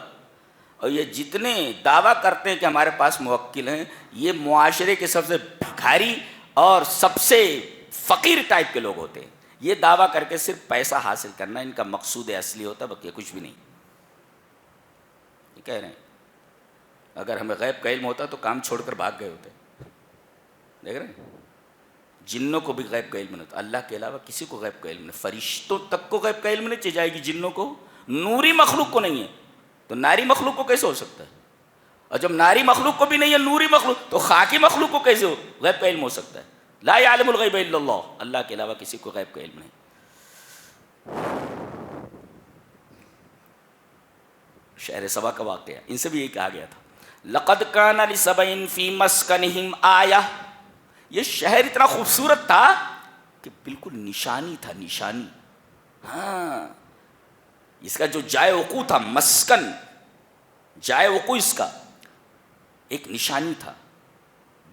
اور یہ جتنے دعویٰ کرتے ہیں کہ ہمارے پاس موکل ہیں, یہ معاشرے کے سب سے بھکاری اور سب سے فقیر ٹائپ کے لوگ ہوتے ہیں. یہ دعویٰ کر کے صرف پیسہ حاصل کرنا ان کا مقصود اصلی ہوتا ہے, باقی کچھ بھی نہیں. یہ کہہ رہے ہیں اگر ہمیں غیب کا علم ہوتا تو کام چھوڑ کر بھاگ گئے ہوتے. دیکھ رہے ہیں, جنوں کو بھی غیب کا علم نہیں ہوتا, اللہ کے علاوہ کسی کو غیب کا علم نہیں. فرشتوں تک کو غیب کا علم نہیں, چاہے گی جنوں کو, نوری مخلوق کو نہیں ہے تو ناری مخلوق کو کیسے ہو سکتا ہے؟ اور جب ناری مخلوق کو بھی نہیں ہے, نوری مخلوق, تو خاکی مخلوق کو کیسے غیب کا علم ہو سکتا ہے؟ لا یعلم الغیب الا اللہ, اللہ کے علاوہ کسی کو غیب کا علم نہیں. شہر سبا کا واقعہ, ان سے بھی یہی کہا گیا تھا, لقد کان لسبع فی مسکنہم آیہ. یہ شہر اتنا خوبصورت تھا کہ بالکل نشانی تھا, نشانی. ہاں, اس کا جو جائے وقوع تھا, مسکن جائے وقوع اس کا ایک نشانی تھا.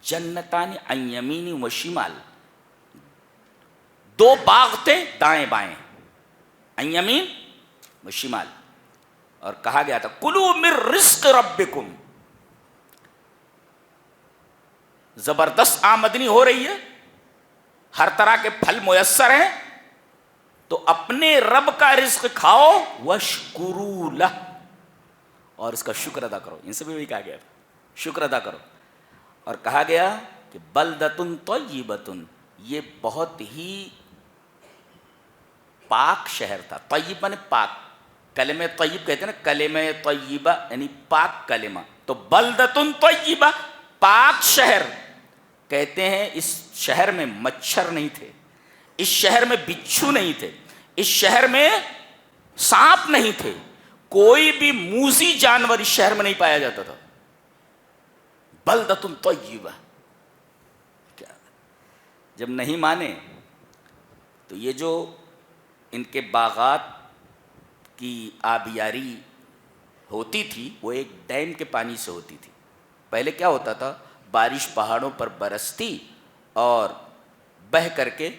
جنتان عن یمین و شمال, دو باغ تھے دائیں بائیں, عن یمین و شمال. اور کہا گیا تھا کلوا من رزق ربکم. زبردست آمدنی ہو رہی ہے, ہر طرح کے پھل میسر ہیں, تو اپنے رب کا رزق کھاؤ, واشکروا لہ, اور اس کا شکر ادا کرو. ان سے بھی وہی کہا گیا, شکر ادا کرو. اور کہا گیا کہ بلدۃ طیبۃ, یہ بہت ہی پاک شہر تھا. طیب یعنی پاک, کلمہ طیب کہتے ہیں نا, کلمہ طیبہ یعنی پاک کلمہ. تو بلدۃ طیبہ پاک شہر، کہتے ہیں اس شہر میں مچھر نہیں تھے، اس شہر میں بچھو نہیں تھے، اس شہر میں سانپ نہیں تھے، کوئی بھی موذی جانور اس شہر میں نہیں پایا جاتا تھا. بلدۃ طیبہ. کیا جب نہیں مانے تو یہ جو ان کے باغات کی آبیاری ہوتی تھی وہ ایک ڈیم کے پانی سے ہوتی تھی. پہلے کیا ہوتا تھا، بارش پہاڑوں پر برستی اور بہہ کر کے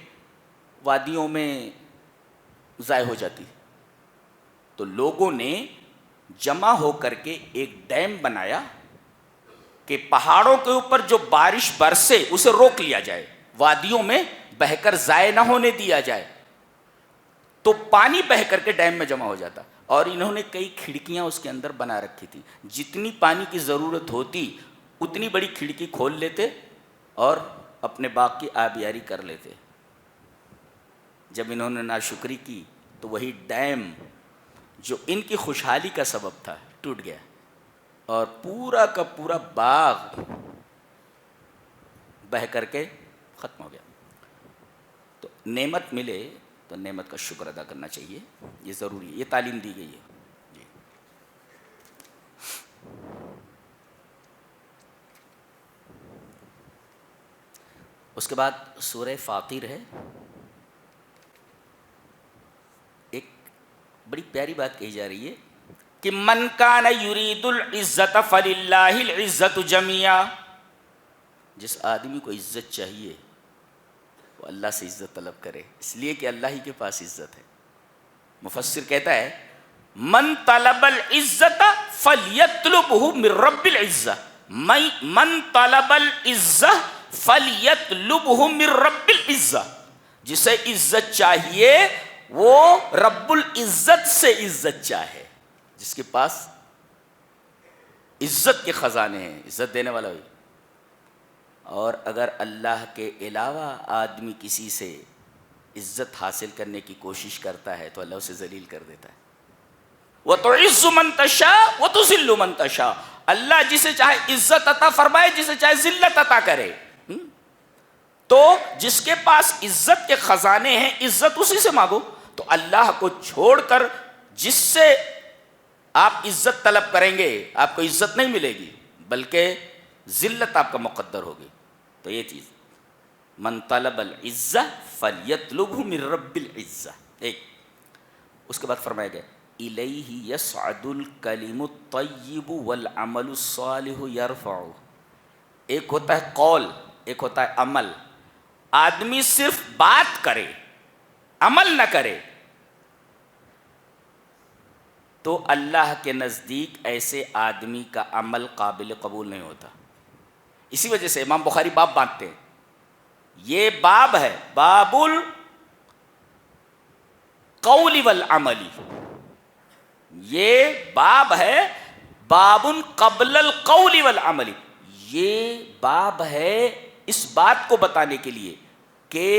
وادیوں میں ضائع ہو جاتی، تو لوگوں نے جمع ہو کر کے ایک ڈیم بنایا کہ پہاڑوں کے اوپر جو بارش برسے اسے روک لیا جائے، وادیوں میں بہہ کر ضائع نہ ہونے دیا جائے، تو پانی بہہ کر کے ڈیم میں جمع ہو جاتا. اور انہوں نے کئی کھڑکیاں اس کے اندر بنا رکھی تھی، جتنی پانی کی ضرورت ہوتی اتنی بڑی کھڑکی کھول لیتے اور اپنے باغ کی آبیاری کر لیتے. جب انہوں نے ناشکری کی تو وہی ڈیم جو ان کی خوشحالی کا سبب تھا ٹوٹ گیا اور پورا کا پورا باغ بہہ کر کے ختم ہو گیا. تو نعمت ملے تو نعمت کا شکر ادا کرنا چاہیے، یہ ضروری ہے، یہ تعلیم دی گئی ہے. جی. اس کے بعد سورہ فاطر ہے. ایک بڑی پیاری بات کہی جا رہی ہے کہ من کان یرید العزت فللہ العزت جمیعا. جس آدمی کو عزت چاہیے وہ اللہ سے عزت طلب کرے، اس لیے کہ اللہ ہی کے پاس عزت ہے. مفسر کہتا ہے من طلب العزت فلیطلبہ من رب العزہ، من طلب العزہ فلیطلبہ من رب العزہ. جسے عزت چاہیے وہ رب العزت سے عزت چاہے، جس کے پاس عزت کے خزانے ہیں، عزت دینے والا ہوئی. اور اگر اللہ کے علاوہ آدمی کسی سے عزت حاصل کرنے کی کوشش کرتا ہے تو اللہ اسے ذلیل کر دیتا ہے. وَتُعِزُّ مَن تَشَاءُ وَتُذِلُّ مَن تَشَاءُ. اللہ جسے چاہے عزت عطا فرمائے، جسے چاہے ذلت عطا کرے. تو جس کے پاس عزت کے خزانے ہیں عزت اسی سے مانگو. تو اللہ کو چھوڑ کر جس سے آپ عزت طلب کریں گے آپ کو عزت نہیں ملے گی بلکہ ذلت آپ کا مقدر ہوگی. تو یہ چیز من طلب العزہ فلیطلبہ من رب العزہ. ایک اس کے بعد فرمایا گیا الیہ یصعد الکلم الطیب والعمل الصالح یرفعہ. ایک ہوتا ہے قول، ایک ہوتا ہے عمل. آدمی صرف بات کرے عمل نہ کرے تو اللہ کے نزدیک ایسے آدمی کا عمل قابل قبول نہیں ہوتا. اسی وجہ سے امام بخاری باب باندھتے ہیں، یہ باب ہے باب القول والعمل. یہ باب ہے باب قبل القول والعمل. یہ باب ہے اس بات کو بتانے کے لیے کہ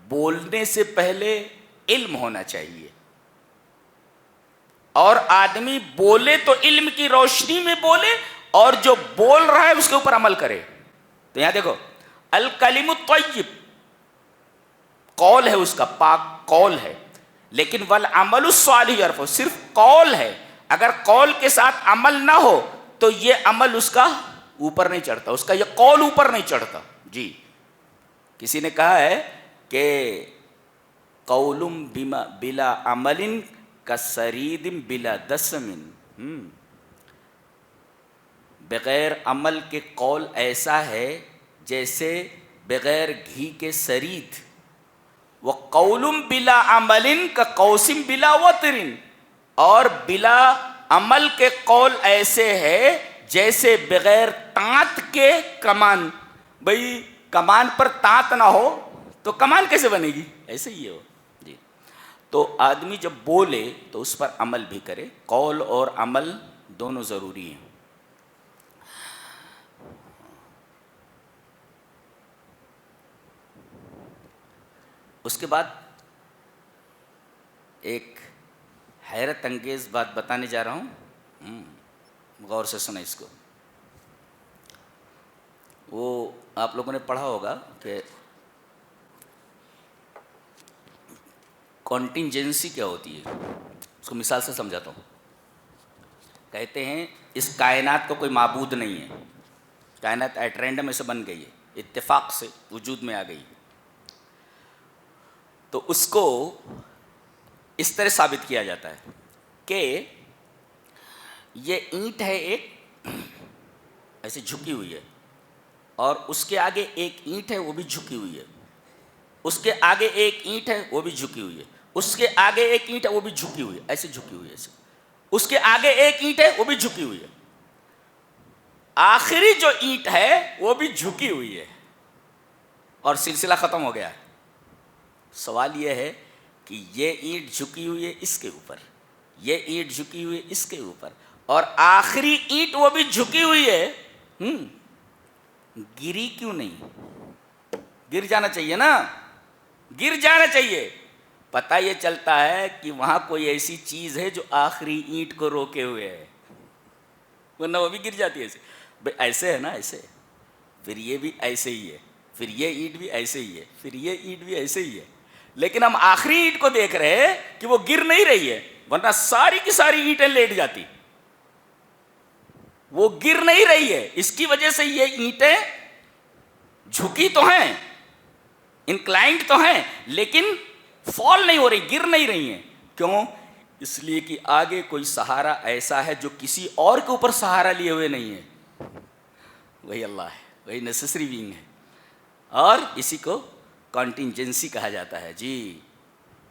بولنے سے پہلے علم ہونا چاہیے اور آدمی بولے تو علم کی روشنی میں بولے اور جو بول رہا ہے اس کے اوپر عمل کرے. تو یہاں دیکھو الکلم الطیب قول ہے، اس کا پاک قول ہے، لیکن والعمل الصالح یرفعہ صرف قول ہے. اگر قول کے ساتھ عمل نہ ہو تو یہ عمل اس کا اوپر نہیں چڑھتا، اس کا یہ قول اوپر نہیں چڑھتا. جی. کسی نے کہا ہے کہ قول بلا عمل کسرید بلا دسم. بغیر عمل کے قول ایسا ہے جیسے بغیر گھی کے سرید. وقول بلا عمل کقوس بلا وتر. اور بلا عمل کے قول ایسے ہے جیسے بغیر تانت کے کمان. بھئی کمان پر تانت نہ ہو تو کمان کیسے بنے گی؟ ایسے ہی ہو. جی. تو آدمی جب بولے تو اس پر عمل بھی کرے. قول اور عمل دونوں ضروری ہیں. اس کے بعد ایک حیرت انگیز بات بتانے جا رہا ہوں. غور سے سنیں اس کو. وہ آپ لوگوں نے پڑھا ہوگا کہ کانٹینجنسی کیا ہوتی ہے. اس کو مثال سے سمجھاتا ہوں. کہتے ہیں اس کائنات کا کوئی معبود نہیں ہے, کائنات ایٹ رینڈم ایسے بن گئی ہے, اتفاق سے وجود میں آ گئی. تو اس کو اس طرح ثابت کیا جاتا ہے کہ یہ اینٹ ہے ایک ایسے جھکی ہوئی ہے, اور اس کے آگے ایک اینٹ ہے وہ بھی جھکی ہوئی ہے, اس کے آگے ایک اینٹ ہے وہ بھی جھکی ہوئی ہے, اس کے آگے ایک اینٹ ہے وہ بھی جھکی ہوئی ہے, ایسے جھکی ہوئی ہے ایسے, اس کے آگے ایک اینٹ ہے وہ بھی جھکی ہوئی ہے, آخری جو اینٹ ہے وہ بھی جھکی ہوئی ہے, اور سلسلہ ختم ہو گیا ہے. سوال یہ ہے کہ یہ اینٹ جھکی ہوئی ہے اس کے اوپر, یہ اینٹ جھکی ہوئی ہے اس کے اوپر, اور آخری اینٹ وہ بھی جھکی ہوئی ہے, گری کیوں نہیں؟ گر جانا چاہیے نا, گر جانا چاہیے. پتہ یہ چلتا ہے کہ وہاں کوئی ایسی چیز ہے جو آخری اینٹ کو روکے ہوئے ہے, ورنہ وہ بھی گر جاتی ہے ایسے. بھائی ایسے ہے نا, ایسے, پھر یہ بھی ایسے ہی ہے, پھر یہ اینٹ بھی ایسے ہی ہے, پھر یہ اینٹ بھی ایسے ہی ہے. لیکن ہم آخری اینٹ کو دیکھ رہے ہیں کہ وہ گر نہیں رہی ہے, ورنہ ساری کی ساری اینٹیں لیٹ جاتی. وہ گر نہیں رہی ہے, اس کی وجہ سے یہ اینٹیں جھکی تو ہیں, انکلائنڈ تو ہیں, لیکن فال نہیں ہو رہی, گر نہیں رہی ہیں. کیوں؟ اس لیے کہ آگے کوئی سہارا ایسا ہے جو کسی اور کے اوپر سہارا لیے ہوئے نہیں ہے. وہی اللہ ہے, وہی نیسیسری بینگ ہے, اور اسی کو کانٹینجنسی کہا جاتا ہے. جی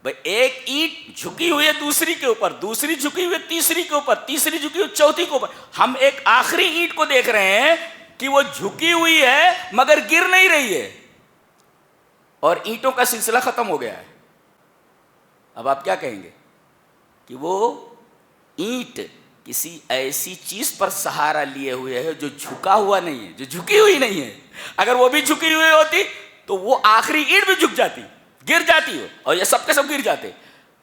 بھائی ایک اینٹ جھکی ہوئی ہے دوسری کے اوپر, دوسری جھکی ہوئی ہے تیسری کے اوپر, تیسری جھکی ہوئی چوتھی کے اوپر. ہم ایک آخری اینٹ کو دیکھ رہے ہیں کہ وہ جھکی ہوئی ہے مگر گر نہیں رہی ہے, اور اینٹوں کا سلسلہ ختم ہو گیا ہے. اب آپ کیا کہیں گے کہ وہ اینٹ کسی ایسی چیز پر سہارا لیے ہوئے ہے جو جھکا ہوا نہیں ہے, جو جھکی ہوئی نہیں ہے. اگر وہ بھی جھکی ہوئی ہوتی تو وہ آخری اینٹ بھی جھک جاتی, گر جاتی ہو, اور یہ سب کے سب گر جاتے.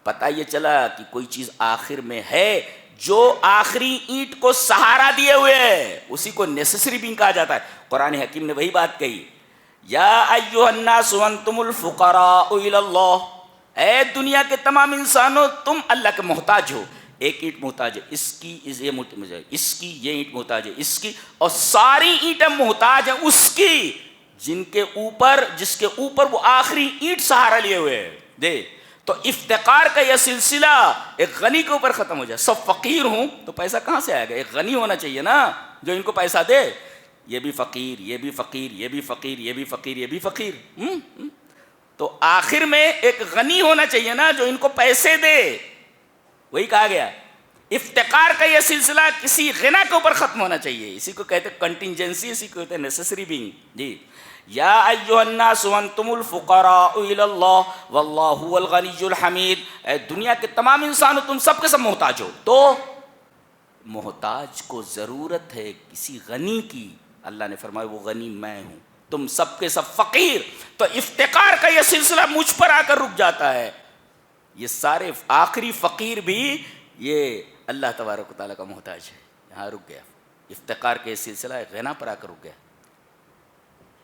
پتہ یہ چلا کہ کوئی چیز آخر میں ہے جو آخری اینٹ کو سہارا دیے ہوئے ہے, اسی کو نیسیسری بینگ کہا جاتا ہے. قرآن حکیم نے وہی بات کہی, یا ایھا الناس انتم الفقراء الی اللہ, اے دنیا کے تمام انسانوں تم اللہ کے محتاج ہو. ایک اینٹ محتاج ہے اس کی, یہ محتاج ہے اس کی, یہ اینٹ محتاج ہے اس کی, اور ساری اینٹیں محتاج ہیں اس کی جن کے اوپر, جس کے اوپر وہ آخری اینٹ سہارا لیے ہوئے ہیں. دے تو افتقار کا یہ سلسلہ ایک غنی کے اوپر ختم ہو جائے. سب فقیر ہوں تو پیسہ کہاں سے آئے گا؟ ایک غنی ہونا چاہیے نا جو ان کو پیسہ دے. یہ بھی فقیر, یہ بھی فقیر, یہ بھی فقیر, یہ بھی فقیر, یہ بھی فقیر. تو آخر میں ایک غنی ہونا چاہیے نا جو ان کو پیسے دے. وہی کہا گیا افتقار کا یہ سلسلہ کسی غنا کے اوپر ختم ہونا چاہیے. اسی کو کہتے ہیں کنٹینجنسی, اسی کو کہتے ہیں نیسیسری بینگ. جی یا ایھا الناس انتم الفقراء الی اللہ واللہ هو الغنی الحمید, اے دنیا کے تمام انسانوں تم سب کے سب محتاج ہو. تو محتاج کو ضرورت ہے کسی غنی کی, اللہ نے فرمایا وہ غنی میں ہوں, تم سب کے سب فقیر. تو افتقار کا یہ سلسلہ مجھ پر آ کر رک جاتا ہے. یہ سارے آخری فقیر بھی یہ اللہ تبارک و تعالیٰ کا محتاج ہے, یہاں رک گیا. افتقار کے سلسلہ غنا پر آ کر رک گیا,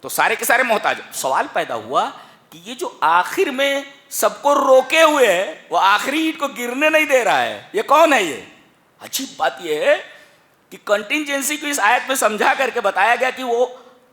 تو سارے کے سارے محتاج. سوال پیدا ہوا کہ یہ جو آخر میں سب کو روکے ہوئے ہے, وہ آخری اینٹ کو گرنے نہیں دے رہا ہے, یہ کون ہے؟ یہ عجیب بات یہ ہے کہ کنٹینجنسی کو اس آیت میں سمجھا کر کے بتایا گیا کہ وہ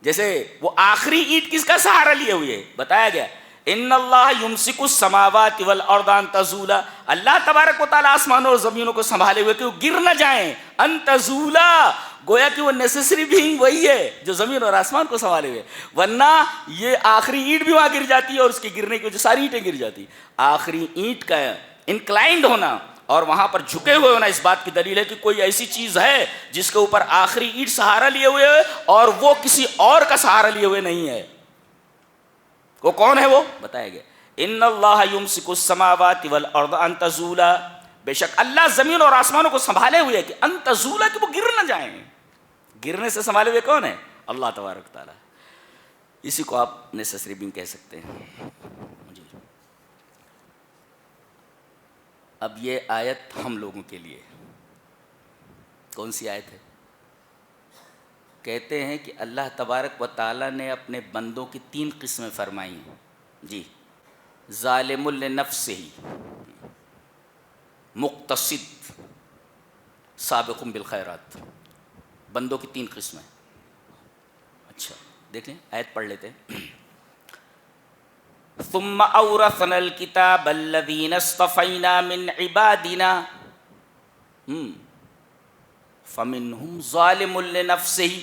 جیسے وہ آخری اینٹ کس کا سہارا لیے ہوئے ہے. بتایا گیا ان اللہ یمسک السماوات والارض ان تزولا, اللہ تبارک و تعالیٰ آسمانوں اور زمینوں کو سنبھالے ہوئے کہ وہ گر نہ جائیں. ان تزولا, گویا کہ وہ نیسیسری بینگ وہی ہے جو زمین اور آسمان کو سنبھالے ہوئے, ورنہ یہ آخری اینٹ بھی وہاں گر جاتی ہے اور اس کے گرنے کی وجہ سے ساری اینٹیں گر جاتی. آخری اینٹ کا انکلائنڈ ہونا اور وہاں پر جھکے ہوئے ہونا اس بات کی دلیل ہے کہ کوئی ایسی چیز ہے جس کے اوپر آخری اینٹ سہارا لیے ہوئے ہے اور وہ کسی اور کا سہارا لیے ہوئے نہیں ہے. وہ کون ہے؟ وہ بتایا گیا ان اللہ یمسک السماوات والارض ان تزولا, بے شک اللہ زمین اور آسمانوں کو سنبھالے ہوئے کہ ان تزولا, کہ وہ گر نہ جائیں. گرنے سے سنبھالے ہوئے کون ہے؟ اللہ تبارک تعالیٰ. اسی کو آپ نیسیسری بینگ کہہ سکتے ہیں. جی اب یہ آیت ہم لوگوں کے لیے, کون سی آیت ہے؟ کہتے ہیں کہ اللہ تبارک و تعالیٰ نے اپنے بندوں کی 3 قسمیں فرمائی ہیں جی. ظالم لنفسہ، مقتصد، سابق بالخیرات. بندوں کی 3 قسمیں. اچھا دیکھ لیں آیت پڑھ لیتے ہیں. ثم اورثنا الكتاب الذين اصطفينا من عبادنا فمنهم ظالم لنفسه.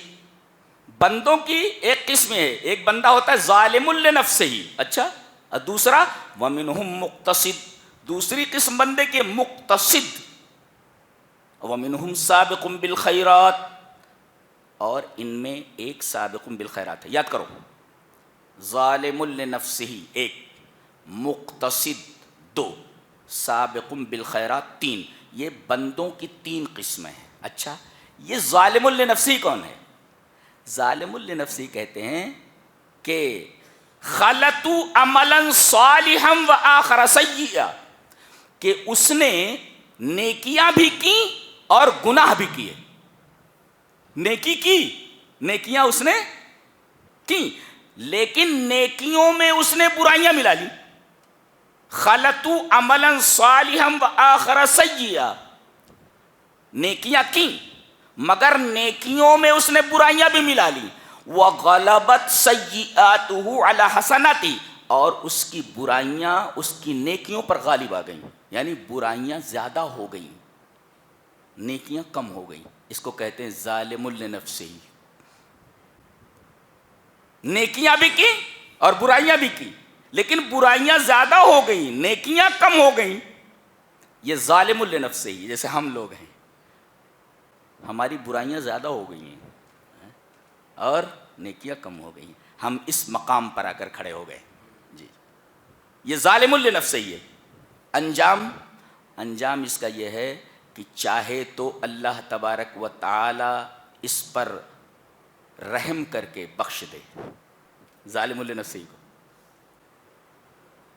بندوں کی ایک قسم ہے، ایک بندہ ہوتا ہے ظالم لنفسه، اچھا، اور دوسرا ومنهم مقتصد. دوسری قسم بندے کے مقتصد، ومنهم سابق بالخیرات، اور ان میں ایک سابق بالخیرات ہے. یاد کرو، ظالم لنفسہ 1، مقتصد 2، سابق بالخیرات 3. یہ بندوں کی 3 قسمیں ہیں. اچھا، یہ ظالم لنفسہ کون ہے؟ ظالم لنفسہ کہتے ہیں کہ خلطوا عملا صالحا وآخر سیئا، کہ اس نے نیکیاں بھی کی اور گناہ بھی کیے. نیکی کی، نیکیاں اس نے کی، لیکن نیکیوں میں اس نے برائیاں ملا لی. خلطوا عملا صالحا وآخر سیئا، نیکیاں کی مگر نیکیوں میں اس نے برائیاں بھی ملا لی. وغلبت سیئاتہ علی حسناتہ، اور اس کی برائیاں اس کی نیکیوں پر غالب آ گئیں، یعنی برائیاں زیادہ ہو گئیں، نیکیاں کم ہو گئیں. اس کو کہتے ہیں ظالم لنفسہ. نیکیاں بھی کی اور برائیاں بھی کی، لیکن برائیاں زیادہ ہو گئیں، نیکیاں کم ہو گئیں. یہ ظالم لنفسہ. جیسے ہم لوگ ہیں، ہماری برائیاں زیادہ ہو گئی ہیں اور نیکیاں کم ہو گئی ہیں، ہم اس مقام پر آ کر کھڑے ہو گئے جی. یہ ظالم لنفسہ ہے. انجام اس کا یہ ہے کہ چاہے تو اللہ تبارک و تعالی اس پر رحم کر کے بخش دے. ظالم لنفسہ کو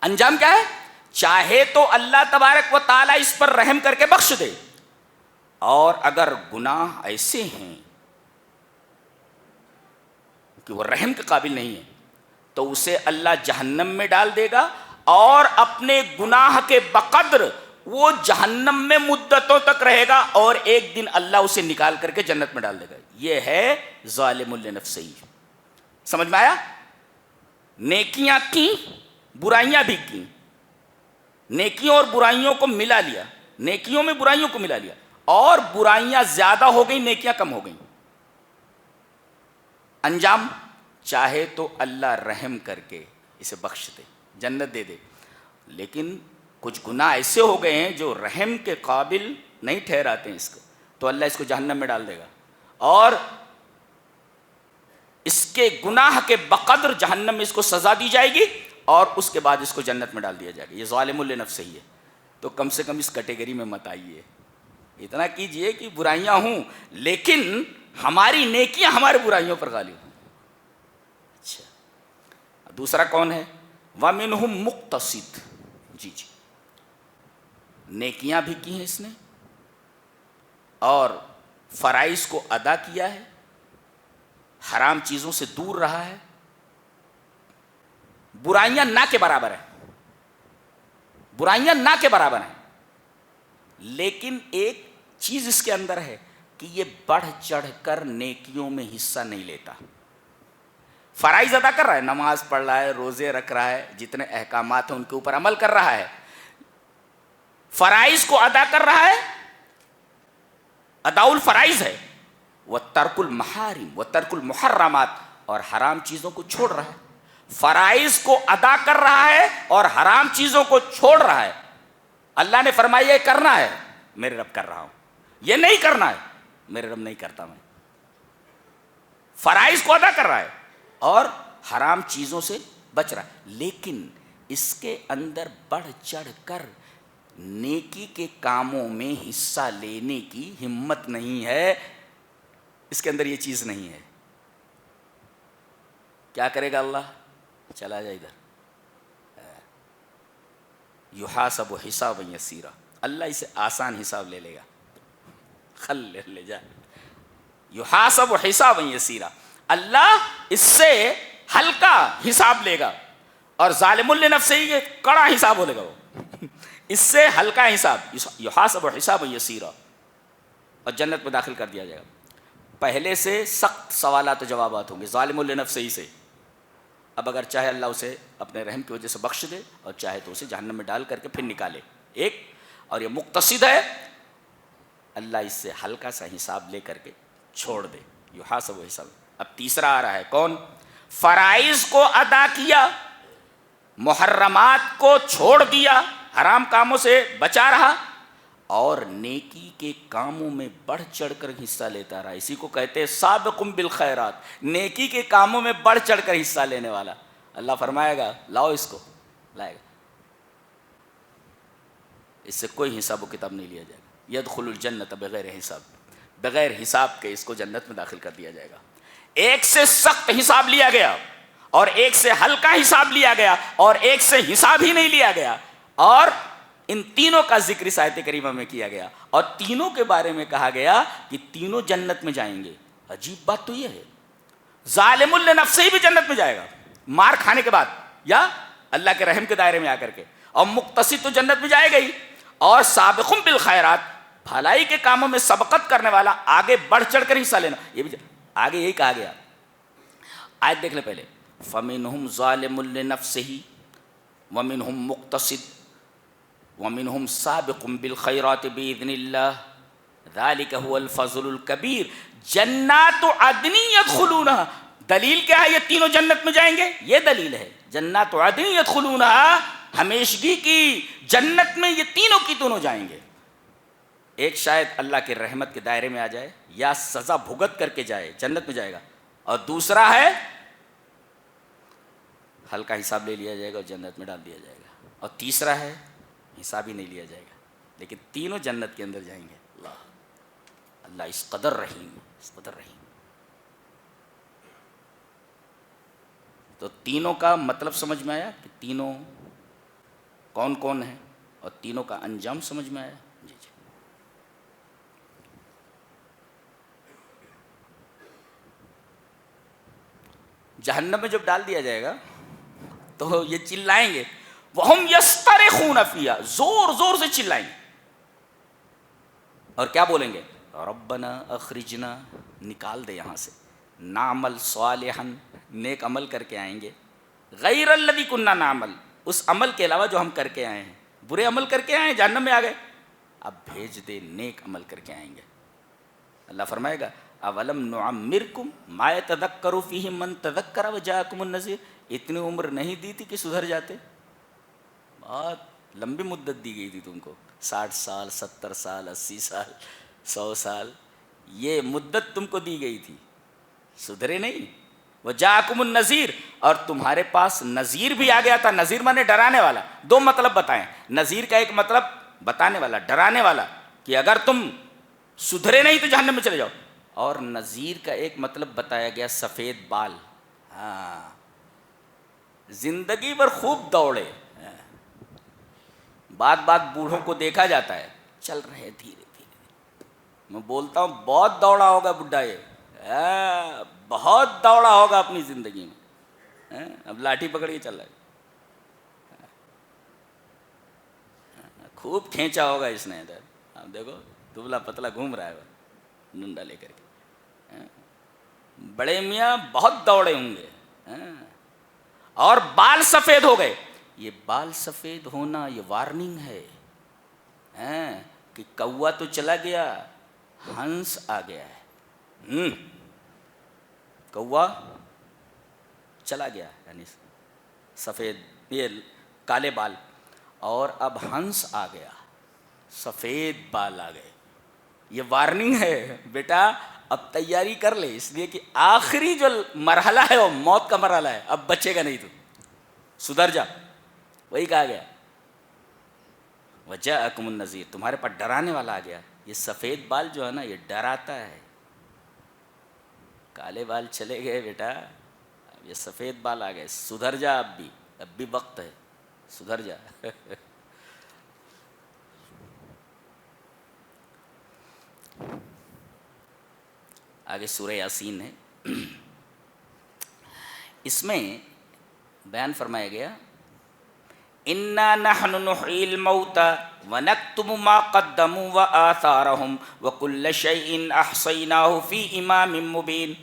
انجام کیا ہے؟ چاہے تو اللہ تبارک و تعالی اس پر رحم کر کے بخش دے، اور اگر گناہ ایسے ہیں کہ وہ رحم کے قابل نہیں ہے تو اسے اللہ جہنم میں ڈال دے گا، اور اپنے گناہ کے بقدر وہ جہنم میں مدتوں تک رہے گا، اور ایک دن اللہ اسے نکال کر کے جنت میں ڈال دے گا. یہ ہے ظالم لنفسہ. سمجھ میں آیا؟ نیکیاں کی، برائیاں بھی کی، نیکیوں اور برائیوں کو ملا لیا، نیکیوں میں برائیوں کو ملا لیا، اور برائیاں زیادہ ہو گئیں، نیکیاں کم ہو گئیں. انجام، چاہے تو اللہ رحم کر کے اسے بخش دے، جنت دے دے، لیکن کچھ گناہ ایسے ہو گئے ہیں جو رحم کے قابل نہیں ٹھہراتے ہیں اس کو، تو اللہ اس کو جہنم میں ڈال دے گا، اور اس کے گناہ کے بقدر جہنم میں اس کو سزا دی جائے گی، اور اس کے بعد اس کو جنت میں ڈال دیا جائے گا. یہ ظالم لنفسہ ہے. تو کم سے کم اس کیٹیگری میں مت آئیے. اتنا کیجئے کہ برائیاں ہوں لیکن ہماری نیکیاں ہمارے برائیوں پر غالب ہوں. اچھا، دوسرا کون ہے؟ وَمِنْهُمْ مُقْتَصِد. جی، نیکیاں بھی کی ہیں اس نے اور فرائض کو ادا کیا ہے، حرام چیزوں سے دور رہا ہے، برائیاں نہ کے برابر ہیں، برائیاں نہ کے برابر ہیں، لیکن ایک چیز اس کے اندر ہے کہ یہ بڑھ چڑھ کر نیکیوں میں حصہ نہیں لیتا. فرائض ادا کر رہا ہے، نماز پڑھ رہا ہے، روزے رکھ رہا ہے، جتنے احکامات ہیں ان کے اوپر عمل کر رہا ہے، فرائض کو ادا کر رہا ہے، اداء الفرائض ہے، وترک المحارم وترک المحرمات، اور حرام چیزوں کو چھوڑ رہا ہے. فرائض کو ادا کر رہا ہے اور حرام چیزوں کو چھوڑ رہا ہے. اللہ نے فرمایا یہ کرنا ہے، میرے رب کر رہا ہوں، یہ نہیں کرنا ہے، میرے رب نہیں کرتا. میں فرائض کو ادا کر رہا ہے اور حرام چیزوں سے بچ رہا ہے، لیکن اس کے اندر بڑھ چڑھ کر نیکی کے کاموں میں حصہ لینے کی ہمت نہیں ہے، اس کے اندر یہ چیز نہیں ہے. کیا کرے گا اللہ؟ چلا جائے ادھر، یحاسب حسابا یسیرا، اللہ اسے آسان حساب لے لے گا. خل لے جا یحاسب حسابا یسیرا، اللہ اس سے ہلکا حساب لے گا، اور ظالم لنفسہ ہی کڑا حساب ہو لے گا وہ اس سے ہلکا حساب، یحاسب حسابا یسیرا، اور جنت میں داخل کر دیا جائے گا۔ پہلے سے سخت سوالات و جوابات ہوں گے ظالم لنفسہ ہی سے، اب اگر چاہے اللہ اسے اپنے رحم کی وجہ سے بخش دے، اور چاہے تو اسے جہنم میں ڈال کر کے پھر نکالے ایک، اور یہ مقتصد ہے، اللہ اس سے ہلکا سا حساب لے کر کے چھوڑ دے، یحاسب حساب۔ اب تیسرا آ رہا ہے کون؟ فرائض کو ادا کیا، محرمات کو چھوڑ دیا، حرام کاموں سے بچا رہا، اور نیکی کے کاموں میں بڑھ چڑھ کر حصہ لیتا رہا، اسی کو کہتے ہیں سابقم بالخیرات، نیکی کے کاموں میں بڑھ چڑھ کر حصہ لینے والا۔ اللہ فرمائے گا لاؤ اس کو، لائے گا، اس سے کوئی حساب و کتاب نہیں لیا جائے گا، یدخل الجنت بغیر حساب، بغیر حساب کے اس کو جنت میں داخل کر دیا جائے گا۔ ایک سے سخت حساب لیا گیا، اور ایک سے ہلکا حساب لیا گیا، اور ایک سے حساب ہی نہیں لیا گیا، اور ان تینوں کا ذکر اس آیت کریمہ میں کیا گیا، اور تینوں کے بارے میں کہا گیا کہ تینوں جنت میں جائیں گے۔ عجیب بات تو یہ ہے، ظالم لنفسہ ہی بھی جنت میں جائے گا مار کھانے کے بعد، یا اللہ کے رحم کے دائرے میں آ کر کے، اور مقتصد تو جنت میں جائے گا ہی، اور سابقم بالخیرات، بھلائی کے کاموں میں سبقت کرنے والا، آگے بڑھ چڑھ کر حصہ لینا، یہ بھی آگے یہی کہا گیا۔ آیت دیکھ لیں پہلے، فَمِنْهُمْ ظَالِمٌ لِّنَفْسِهِ وَمِنْهُمْ مُقْتَصِدٌ وَمِنْهُمْ سَابِقٌ بِالْخَيْرَاتِ بِإِذْنِ اللَّهِ ذَلِكَ هُوَ الْفَضْلُ الْكَبِيرُ جَنَّاتُ عَدْنٍ يَدْخُلُونَهَا، دلیل کیا ہے یہ تینوں جنت میں جائیں گے؟ یہ دلیل ہے، جنات عدن يدخلونها، ہمیشگی کی جنت میں یہ تینوں کی تینوں جائیں گے۔ ایک شاید اللہ کے رحمت کے دائرے میں آ جائے، یا سزا بھگت کر کے جائے جنت میں جائے گا، اور دوسرا ہے ہلکا حساب لے لیا جائے گا اور جنت میں ڈال دیا جائے گا، اور تیسرا ہے حساب ہی نہیں لیا جائے گا، لیکن تینوں جنت کے اندر جائیں گے۔ اللہ اللہ اس قدر رحیم، اس قدر رحیم۔ تو تینوں کا مطلب سمجھ میں آیا کہ تینوں کون کون ہیں، اور تینوں کا انجام سمجھ میں آیا؟ جی جی۔ جہنم میں جب ڈال دیا جائے گا تو یہ چلائیں گے، وَهُمْ يَسْتَرِخُونَ فِيهَا، زور زور سے چلائیں گے، اور کیا بولیں گے؟ ربنا اخرجنا، نکال دے یہاں سے، نعمل صالحا، نیک عمل کر کے آئیں گے، غیر الذی کننا نعمل، اس عمل کے علاوہ جو ہم کر کے آئے ہیں، برے عمل کر کے آئے ہیں جہنم میں آ گئے، اب بھیج دے نیک عمل کر کے آئیں گے۔ اللہ فرمائے گا اولم نعمرکم ما یتذکر فیہ من تذکر وجاءکم النذیر، اتنی عمر نہیں دی تھی کہ سدھر جاتے؟ بہت لمبی مدت دی گئی تھی تم کو، 60 سال، 70 سال، 80 سال، 100 سال، یہ مدت تم کو دی گئی تھی، سدھرے نہیں۔ وجاءکم النذیر، اور تمہارے پاس نذیر بھی آ گیا تھا، نذیر مانے ڈرانے والا۔ دو مطلب بتائیں، نذیر کا ایک مطلب بتانے والا، ڈرانے والا، کہ اگر تم سدھرے نہیں تو جہنم میں چلے جاؤ، اور نذیر کا ایک مطلب بتایا گیا سفید بال، ہاں زندگی بھر خوب دوڑے، بات بات بوڑھوں کو دیکھا جاتا ہے چل رہے دھیرے دھیرے، میں بولتا ہوں بہت دوڑا ہوگا بڈھا، یہ بہت دوڑا ہوگا اپنی زندگی میں، اب لاٹھی پکڑ کے چل رہا ہے، خوب کھینچا ہوگا اس نے ادھر، اب دیکھو دبلا پتلا گھوم رہا ہے ڈنڈا لے کر کے، بڑے میاں بہت دوڑے ہوں گے، اور بال سفید ہو گئے۔ یہ بال سفید ہونا یہ وارننگ ہے کہ کوا تو چلا گیا، ہنس آ گیا ہے، کوا چلا گیا، یعنی سفید یہ کالے بال، اور اب ہنس آ گیا، سفید بال آ گئے، یہ وارننگ ہے بیٹا اب تیاری کر لے، اس لیے کہ آخری جو مرحلہ ہے وہ موت کا مرحلہ ہے، اب بچے گا نہیں، تو سدھر جا، وہی کہا گیا وجاءکم النذیر، تمہارے پاس ڈرانے والا آ گیا۔ یہ سفید بال جو ہے نا یہ ڈراتا ہے، کالے بال چلے گئے بیٹا، اب یہ سفید بال آ گئے، سدھر جا، اب بھی وقت ہے، سدھر جا۔ آگے سورہ یاسین ہے، اس میں بیان فرمایا گیا انا نحن نحیی الموتى ونکتب ما قدموا وآثارهم وکل شیء احصیناہ فی امام مبین.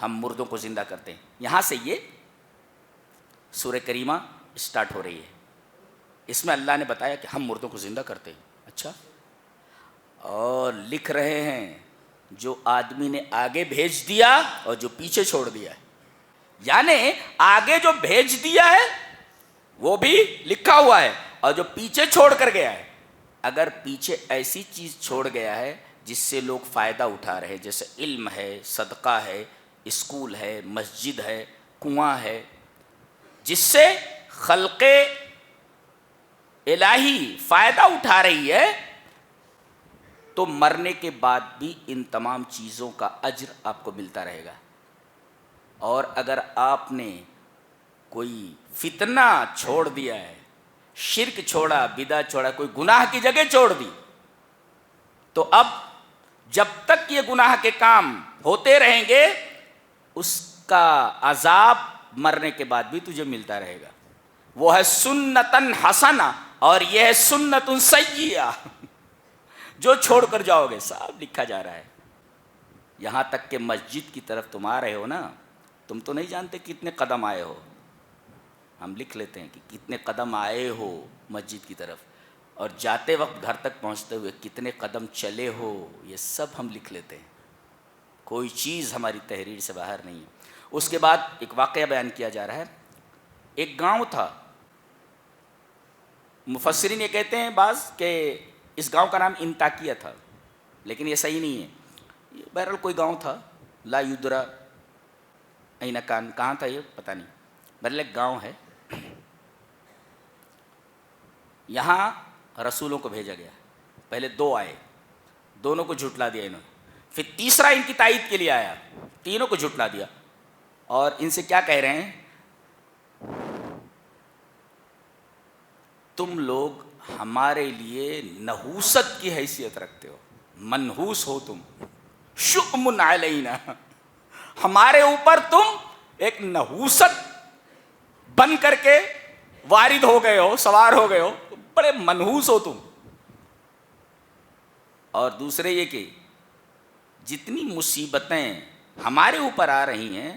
ہم مردوں کو زندہ کرتے ہیں. یہاں سے یہ سورہ کریمہ اسٹارٹ ہو رہی ہے. اس میں اللہ نے بتایا کہ ہم مردوں کو زندہ کرتے ہیں. اچھا، اور لکھ رہے ہیں جو آدمی نے آگے بھیج دیا اور جو پیچھے چھوڑ دیا ہے. یعنی آگے جو بھیج دیا ہے وہ بھی لکھا ہوا ہے، اور جو پیچھے چھوڑ کر گیا ہے، اگر پیچھے ایسی چیز چھوڑ گیا ہے جس سے لوگ فائدہ اٹھا رہے، جیسے علم ہے، صدقہ ہے، اسکول ہے، مسجد ہے، کنواں ہے، جس سے خلق الہی فائدہ اٹھا رہی ہے، تو مرنے کے بعد بھی ان تمام چیزوں کا اجر آپ کو ملتا رہے گا. اور اگر آپ نے کوئی فتنہ چھوڑ دیا ہے، شرک چھوڑا، بدعت چھوڑا، کوئی گناہ کی جگہ چھوڑ دی، تو اب جب تک یہ گناہ کے کام ہوتے رہیں گے اس کا عذاب مرنے کے بعد بھی تجھے ملتا رہے گا. وہ ہے سنتن حسنہ، اور یہ ہے سنتن سیئہ. جو چھوڑ کر جاؤ گے سب لکھا جا رہا ہے. یہاں تک کہ مسجد کی طرف تم آ رہے ہو نا، تم تو نہیں جانتے کتنے قدم آئے ہو. ہم لکھ لیتے ہیں کہ کتنے قدم آئے ہو مسجد کی طرف، اور جاتے وقت گھر تک پہنچتے ہوئے کتنے قدم چلے ہو، یہ سب ہم لکھ لیتے ہیں. کوئی چیز ہماری تحریر سے باہر نہیں ہے. اس کے بعد ایک واقعہ بیان کیا جا رہا ہے. ایک گاؤں تھا، مفسرین یہ کہتے ہیں بعض کہ اس گاؤں کا نام انطاکیہ تھا، لیکن یہ صحیح نہیں ہے. بہرحال کوئی گاؤں تھا، لا یدرا این کان، کہاں تھا یہ پتہ نہیں. بہرحال ایک گاؤں ہے، یہاں رسولوں کو بھیجا گیا. پہلے 2 آئے، دونوں کو جھٹلا دیا انہوں نے. پھر تیسرا ان کی تائید کے لیے آیا، تینوں کو جھٹلا دیا. اور ان سے کیا کہہ رہے ہیں؟ تم لوگ ہمارے لیے نحوست کی حیثیت رکھتے ہو، منحوس ہو تم، شؤم علینا، ہمارے اوپر تم ایک نحوست بن کر کے وارد ہو گئے ہو، سوار ہو گئے ہو، بڑے منحوس ہو تم. اور دوسرے یہ کہ جتنی مصیبتیں ہمارے اوپر آ رہی ہیں،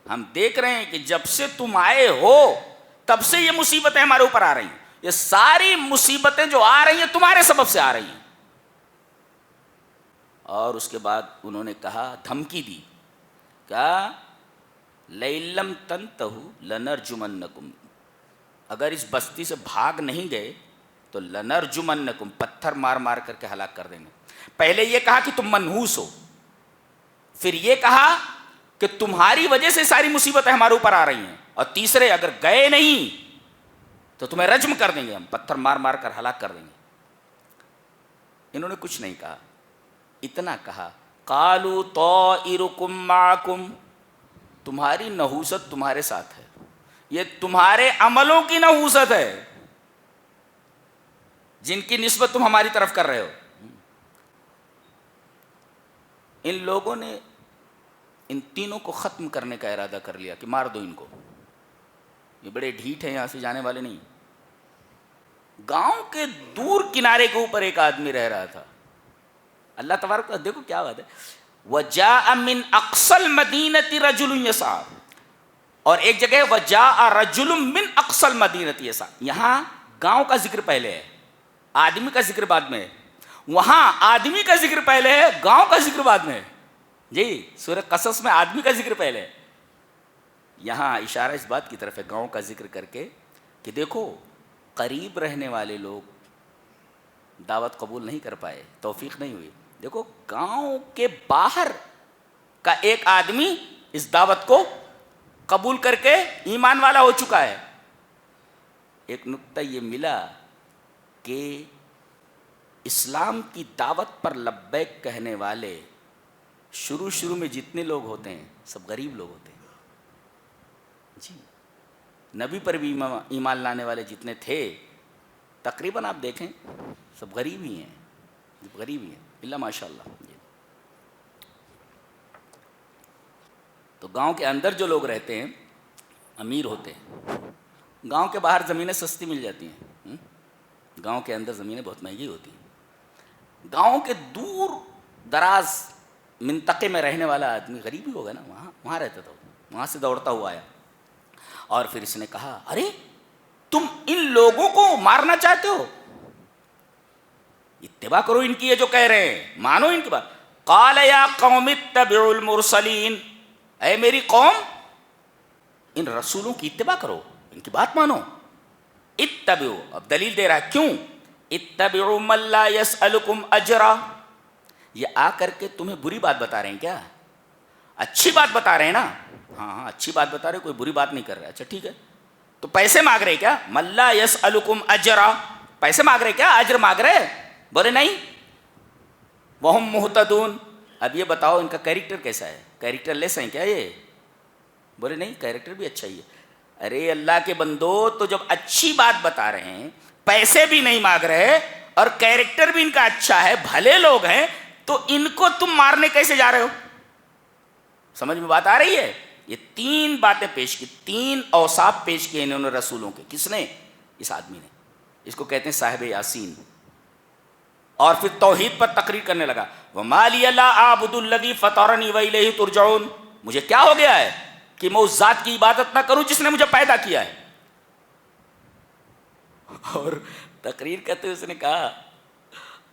ہم دیکھ رہے ہیں کہ جب سے تم آئے ہو تب سے یہ مصیبتیں ہمارے اوپر آ رہی ہیں. یہ ساری مصیبتیں جو آ رہی ہیں تمہارے سبب سے آ رہی ہیں. اور اس کے بعد انہوں نے کہا، دھمکی دی، کیا لئن لم تنتہوا لنرجمنکم، اگر اس بستی سے بھاگ نہیں گئے تو لنرجمنکم، پتھر مار مار کر کے ہلاک کر دیں گے. پہلے یہ کہا کہ تم منحوس ہو، پھر یہ کہا کہ تمہاری وجہ سے ساری مصیبتیں ہمارے اوپر آ رہی ہیں، اور تیسرے اگر گئے نہیں تو تمہیں رجم کر دیں گے، ہم پتھر مار مار کر ہلاک کر دیں گے. انہوں نے کچھ نہیں کہا، اتنا کہا قالوا طائرکم معکم، تمہاری نحوست تمہارے ساتھ ہے، یہ تمہارے عملوں کی نحوست ہے جن کی نسبت تم ہماری طرف کر رہے ہو. ان لوگوں نے ان تینوں کو ختم کرنے کا ارادہ کر لیا کہ مار دو ان کو، یہ بڑے ڈھیٹ ہیں، یہاں سے جانے والے نہیں. گاؤں کے دور کنارے کے اوپر ایک آدمی رہ رہا تھا. اللہ تبارک، دیکھو کیا بات ہے، وَجَاءَ مِنْ أَقْصَى الْمَدِينَةِ رَجُلٌ يَسْعَىٰ، اور ایک جگہ وَجَاءَ رَجُلٌ مِنْ أَقْصَى الْمَدِينَةِ يَسْعَىٰ. یہاں گاؤں کا ذکر پہلے ہے، آدمی کا ذکر بعد میں ہے. وہاں آدمی کا ذکر پہلے ہے، گاؤں کا ذکر بعد میں ہے. جی، سورہ قصص میں آدمی کا ذکر پہلے ہے، یہاں اشارہ اس بات کی طرف ہے گاؤں کا ذکر کر کے کہ دیکھو قریب رہنے والے لوگ دعوت قبول نہیں کر پائے، توفیق نہیں ہوئی. دیکھو گاؤں کے باہر کا ایک آدمی اس دعوت کو قبول کر کے ایمان والا ہو چکا ہے. ایک نقطہ یہ ملا کہ اسلام کی دعوت پر لبیک کہنے والے شروع میں جتنے لوگ ہوتے ہیں سب غریب لوگ ہوتے ہیں. جی، نبی پر بھی ایمان لانے والے جتنے تھے تقریباً آپ دیکھیں سب غریب ہی ہیں، غریب ہی ہیں، اللہ ماشاء اللہ. تو گاؤں کے اندر جو لوگ رہتے ہیں امیر ہوتے ہیں، گاؤں کے باہر زمینیں سستی مل جاتی ہیں، گاؤں کے اندر زمینیں بہت مہنگی ہوتی ہیں۔ گاؤں کے دور دراز منطقے میں رہنے والا آدمی غریب ہی ہوگا نا، وہاں رہتا تھا، وہاں سے دوڑتا ہوا آیا اور پھر اس نے کہا ارے تم ان لوگوں کو مارنا چاہتے ہو، اتباع کرو ان کی، یہ جو کہہ رہے ہیں مانو ان کی بات۔ قال یا قوم اتبعوا المرسلین، اے میری قوم ان رسولوں کی اتباع کرو، ان کی بات مانو۔ اتبعوا، اب دلیل دے رہا ہے کیوں، اتبعوا من لا یسألکم اجرا، یہ آ کر کے تمہیں بری بات بتا رہے ہیں کیا؟ اچھی بات بتا رہے ہیں نا، ہاں اچھی بات بتا رہے، کوئی بری بات نہیں کر رہے، اچھا ٹھیک ہے، تو پیسے مانگ رہے کیا؟ من لا یسألکم اجرا، پیسے مانگ رہے کیا، اجر مانگ رہے؟ بولے نہیں، وہم مہتدون۔ اب یہ بتاؤ ان کا کیریکٹر کیسا ہے، کیریکٹر لیس ہیں کیا یہ؟ بولے نہیں، کیریکٹر بھی اچھا ہی ہے۔ ارے اللہ کے بندو، تو جب اچھی بات بتا رہے ہیں، پیسے بھی نہیں مانگ رہے اور کیریکٹر بھی ان کا اچھا ہے، بھلے لوگ ہیں، تو ان کو تم مارنے کیسے جا رہے ہو؟ سمجھ میں بات آ رہی ہے؟ یہ تین باتیں پیش کی، تین اوصاف پیش کیے انہوں نے رسولوں کے۔ کس نے؟ اس آدمی نے، اس کو کہتے ہیں صاحب یاسین۔ اور پھر توحید پر تقریر کرنے لگا، وَمَا لِيَ لَا أَعْبُدُ الَّذِي فَطَرَنِي وَإِلَيْهِ تُرْجَعُونَ، مجھے کیا ہو گیا ہے کہ میں اس ذات کی عبادت نہ کروں جس نے مجھے پیدا کیا ہے۔ اور تقریر کرتے ہوئے اس نے کہا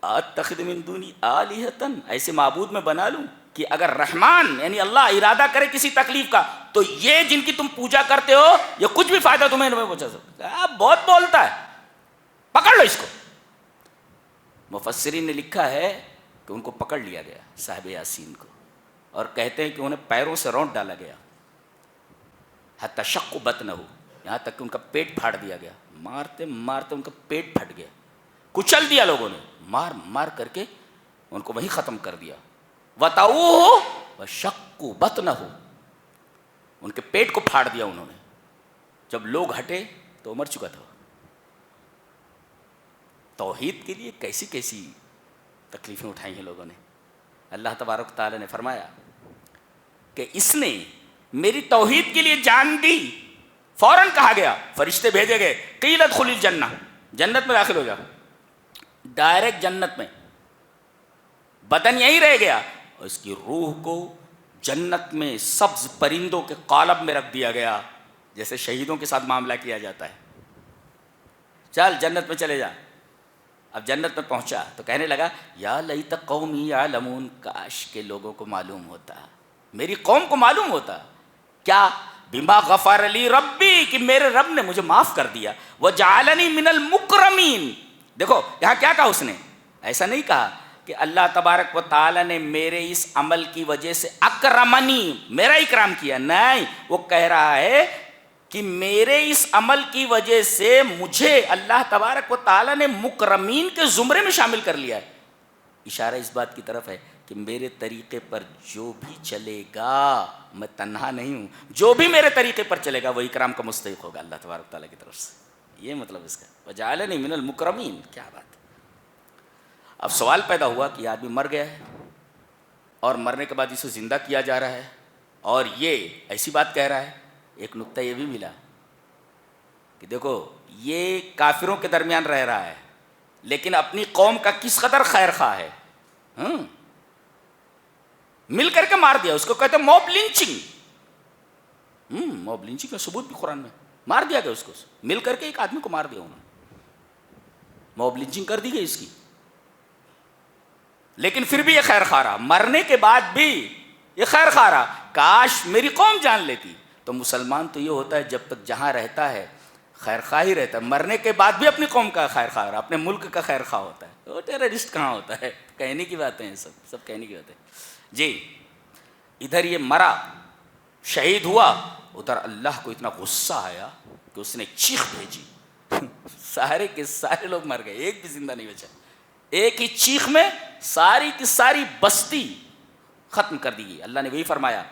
اتخذ من دونی آلہۃ، ایسے معبود میں بنا لوں کہ اگر رحمان یعنی اللہ ارادہ کرے کسی تکلیف کا تو یہ جن کی تم پوجا کرتے ہو یہ کچھ بھی فائدہ تمہیں نہیں پہنچا سکتا۔ بہت بولتا ہے، پکڑ لو اس کو۔ مفسرین نے لکھا ہے کہ ان کو پکڑ لیا گیا صاحب یاسین کو، اور کہتے ہیں کہ انہیں پیروں سے رونٹ ڈالا گیا، حتی شق بطنہ، یہاں تک کہ ان کا پیٹ پھاڑ دیا گیا، مارتے مارتے ان کا پیٹ پھٹ گیا، کچل دیا لوگوں نے، مار مار کر کے ان کو وہیں ختم کر دیا۔ وَطَعُوهُ وَشَقُّوا بَطْنَهُ، ان کے پیٹ کو پھاڑ دیا انہوں نے۔ جب لوگ ہٹے تو مر چکا تھا۔ توحید کے لیے کیسی کیسی تکلیفیں اٹھائی ہیں لوگوں نے۔ اللہ تبارک تعالیٰ نے فرمایا کہ اس نے میری توحید کے لیے جان دی، فوراً کہا گیا، فرشتے بھیجے گئے، قیل ادخل الجنہ، جنت میں داخل ہو جا، ڈائریکٹ جنت میں، بدن یہیں رہ گیا، اور اس کی روح کو جنت میں سبز پرندوں کے قالب میں رکھ دیا گیا، جیسے شہیدوں کے ساتھ معاملہ کیا جاتا ہے۔ چل جنت میں چلے جا۔ اب جنت میں پہنچا تو کہنے لگا یا لیت قومی یعلمون، کاش کے لوگوں کو معلوم ہوتا، میری قوم کو معلوم ہوتا، کیا؟ بما غفر لی ربی، کہ میرے رب نے مجھے معاف کر دیا، وجعلنی من المکرمین۔ دیکھو یہاں کیا کہا اس نے، ایسا نہیں کہا کہ اللہ تبارک و تعالی نے میرے اس عمل کی وجہ سے اکرمنی، میرا اکرام کیا، نہیں، وہ کہہ رہا ہے کہ میرے اس عمل کی وجہ سے مجھے اللہ تبارک و تعالیٰ نے مکرمین کے زمرے میں شامل کر لیا ہے۔ اشارہ اس بات کی طرف ہے کہ میرے طریقے پر جو بھی چلے گا، میں تنہا نہیں ہوں، جو بھی میرے طریقے پر چلے گا وہ اکرام کا مستحق ہوگا اللہ تبارک و تعالیٰ کی طرف سے۔ یہ مطلب اس کا، وجعلنی من المکرمین، کیا بات۔ اب سوال پیدا ہوا کہ یہ آدمی مر گیا ہے اور مرنے کے بعد اسے زندہ کیا جا رہا ہے اور یہ ایسی بات کہہ رہا ہے۔ ایک نقطہ یہ بھی ملا کہ دیکھو یہ کافروں کے درمیان رہ رہا ہے لیکن اپنی قوم کا کس قدر خیر خواہ ہے، مل کر کے مار دیا، اس کو کہتے ہیں موب لنچنگ۔ موب لنچنگ کا ثبوت بھی قرآن میں، مار دیا گیا اس کو، مل کر کے ایک آدمی کو مار دیا انہوں نے، موب لنچنگ کر دی گئی اس کی۔ لیکن پھر بھی یہ خیر خواہ رہا، مرنے کے بعد بھی یہ خیر خواہ رہا، کاش میری قوم جان لیتی۔ تو مسلمان تو یہ ہوتا ہے جب تک جہاں رہتا ہے خیر خواہ ہی رہتا ہے، مرنے کے بعد بھی اپنی قوم کا خیر خواہ رہا، اپنے ملک کا خیر خواہ ہوتا ہے۔ وہ ٹیررسٹ کہاں ہوتا ہے، کہنے کی باتیں ہیں، سب کہنے کی باتیں۔ جی ادھر یہ مرا، شہید ہوا، ادھر اللہ کو اتنا غصہ آیا کہ اس نے چیخ بھیجی، سارے کے سارے لوگ مر گئے، ایک بھی زندہ نہیں بچا، ایک ہی چیخ میں ساری کی ساری بستی ختم کر دی گئی۔ اللہ نے وہی فرمایا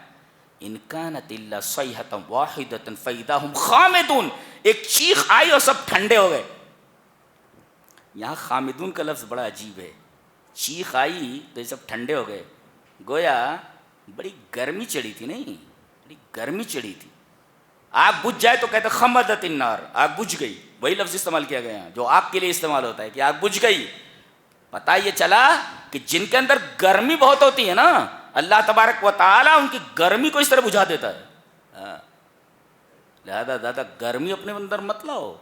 ان کانت الا صیحۃ واحدۃ فاذا هم خامدون، ایک چیخ آئی اور سب ٹھنڈے ہو گئے۔ یہاں خامدون کا لفظ بڑا عجیب ہے، چیخ آئی تو یہ سب ٹھنڈے ہو گئے، گویا بڑی گرمی چڑھی تھی، نہیں بڑی گرمی چڑھی تھی. آگ بجھ جائے تو کہتے خمدت النار, آگ بجھ گئی. وہی لفظ استعمال کیا گیا ہے جو آگ کے لیے استعمال ہوتا ہے کہ آگ بجھ گئی. پتہ یہ چلا کہ جن کے اندر گرمی بہت ہوتی ہے نا, اللہ تبارک و تعالیٰ ان کی گرمی کو اس طرح بجھا دیتا ہے. لہذا زیادہ گرمی اپنے اندر مت لاؤ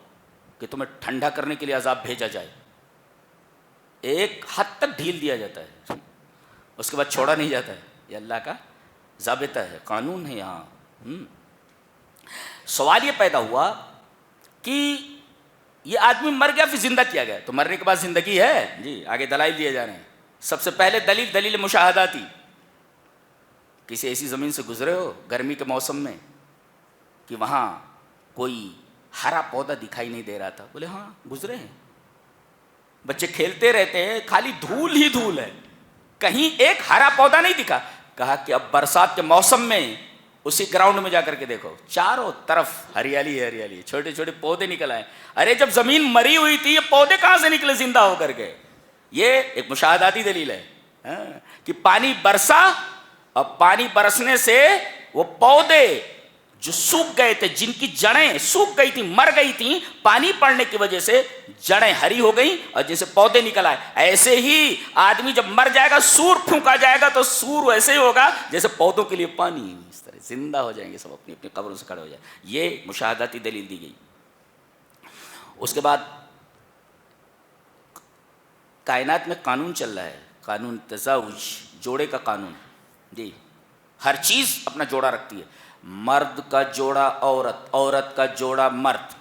کہ تمہیں ٹھنڈا کرنے کے لیے عذاب بھیجا جائے. ایک حد تک ڈھیل دیا جاتا ہے, اس کے بعد چھوڑا نہیں جاتا ہے. یہ اللہ کا ضابطہ ہے, قانون ہے یہاں. سوال یہ پیدا ہوا کہ یہ آدمی مر گیا پھر زندہ کیا گیا, تو مرنے کے بعد زندگی ہے؟ جی آگے دلائل دیے جا رہے ہیں. سب سے پہلے دلیل مشاہداتی. کسی ایسی زمین سے گزرے ہو گرمی کے موسم میں کہ وہاں کوئی ہرا پودا دکھائی نہیں دے رہا تھا؟ بولے ہاں گزرے ہیں. بچے کھیلتے رہتے ہیں, خالی دھول ہی دھول ہے, کہیں ایک ہرا پودا نہیں دکھا. کہا کہ اب برسات کے موسم میں اسی گراؤنڈ میں جا کر کے دیکھو, چاروں طرف ہریالی ہے, ہریالی, چھوٹے چھوٹے پودے نکل آئے. ارے جب زمین مری ہوئی تھی یہ پودے کہاں سے نکلے زندہ ہو کر کے؟ یہ ایک مشاہداتی دلیل ہے کہ پانی برسا, اور پانی برسنے سے وہ پودے جو سوکھ گئے تھے, جن کی جڑیں سوکھ گئی تھیں, مر گئی تھیں, پانی پڑنے کی وجہ سے جڑیں ہری ہو گئیں اور جیسے پودے نکل آئے. ایسے ہی آدمی جب مر جائے گا, سور پھونکا جائے گا, تو سور ویسے ہی ہوگا جیسے پودوں کے لیے پانی, اس طرح زندہ ہو جائیں گے سب, اپنی اپنی قبروں سے کھڑے ہو جائیں. یہ مشاہداتی دلیل دی گئی. اس کے بعد کائنات میں قانون چل رہا ہے, قانون تزاوج, جوڑے کا قانون. جی ہر چیز اپنا جوڑا رکھتی ہے. مرد کا جوڑا عورت, عورت کا جوڑا مرد,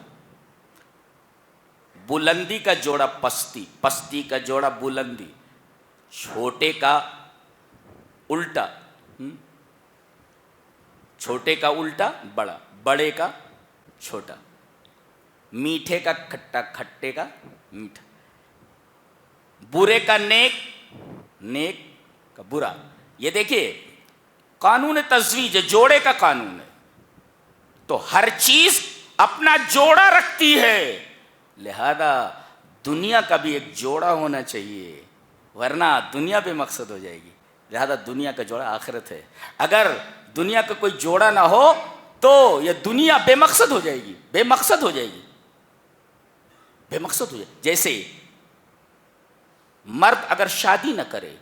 بلندی کا جوڑا پستی, پستی کا جوڑا بلندی, چھوٹے کا الٹا, چھوٹے کا الٹا بڑا, بڑے کا چھوٹا, میٹھے کا کھٹا, کھٹے کا میٹھا, برے کا نیک, نیک کا برا. یہ دیکھیے قانون تزویج ہے, جوڑے کا قانون ہے. تو ہر چیز اپنا جوڑا رکھتی ہے, لہذا دنیا کا بھی ایک جوڑا ہونا چاہیے, ورنہ دنیا بے مقصد ہو جائے گی. لہذا دنیا کا جوڑا آخرت ہے. اگر دنیا کا کوئی جوڑا نہ ہو تو یہ دنیا بے مقصد ہو جائے گی, بے مقصد ہو جائے گی, بے مقصد ہو جائے. جیسے مرد اگر شادی نہ کرے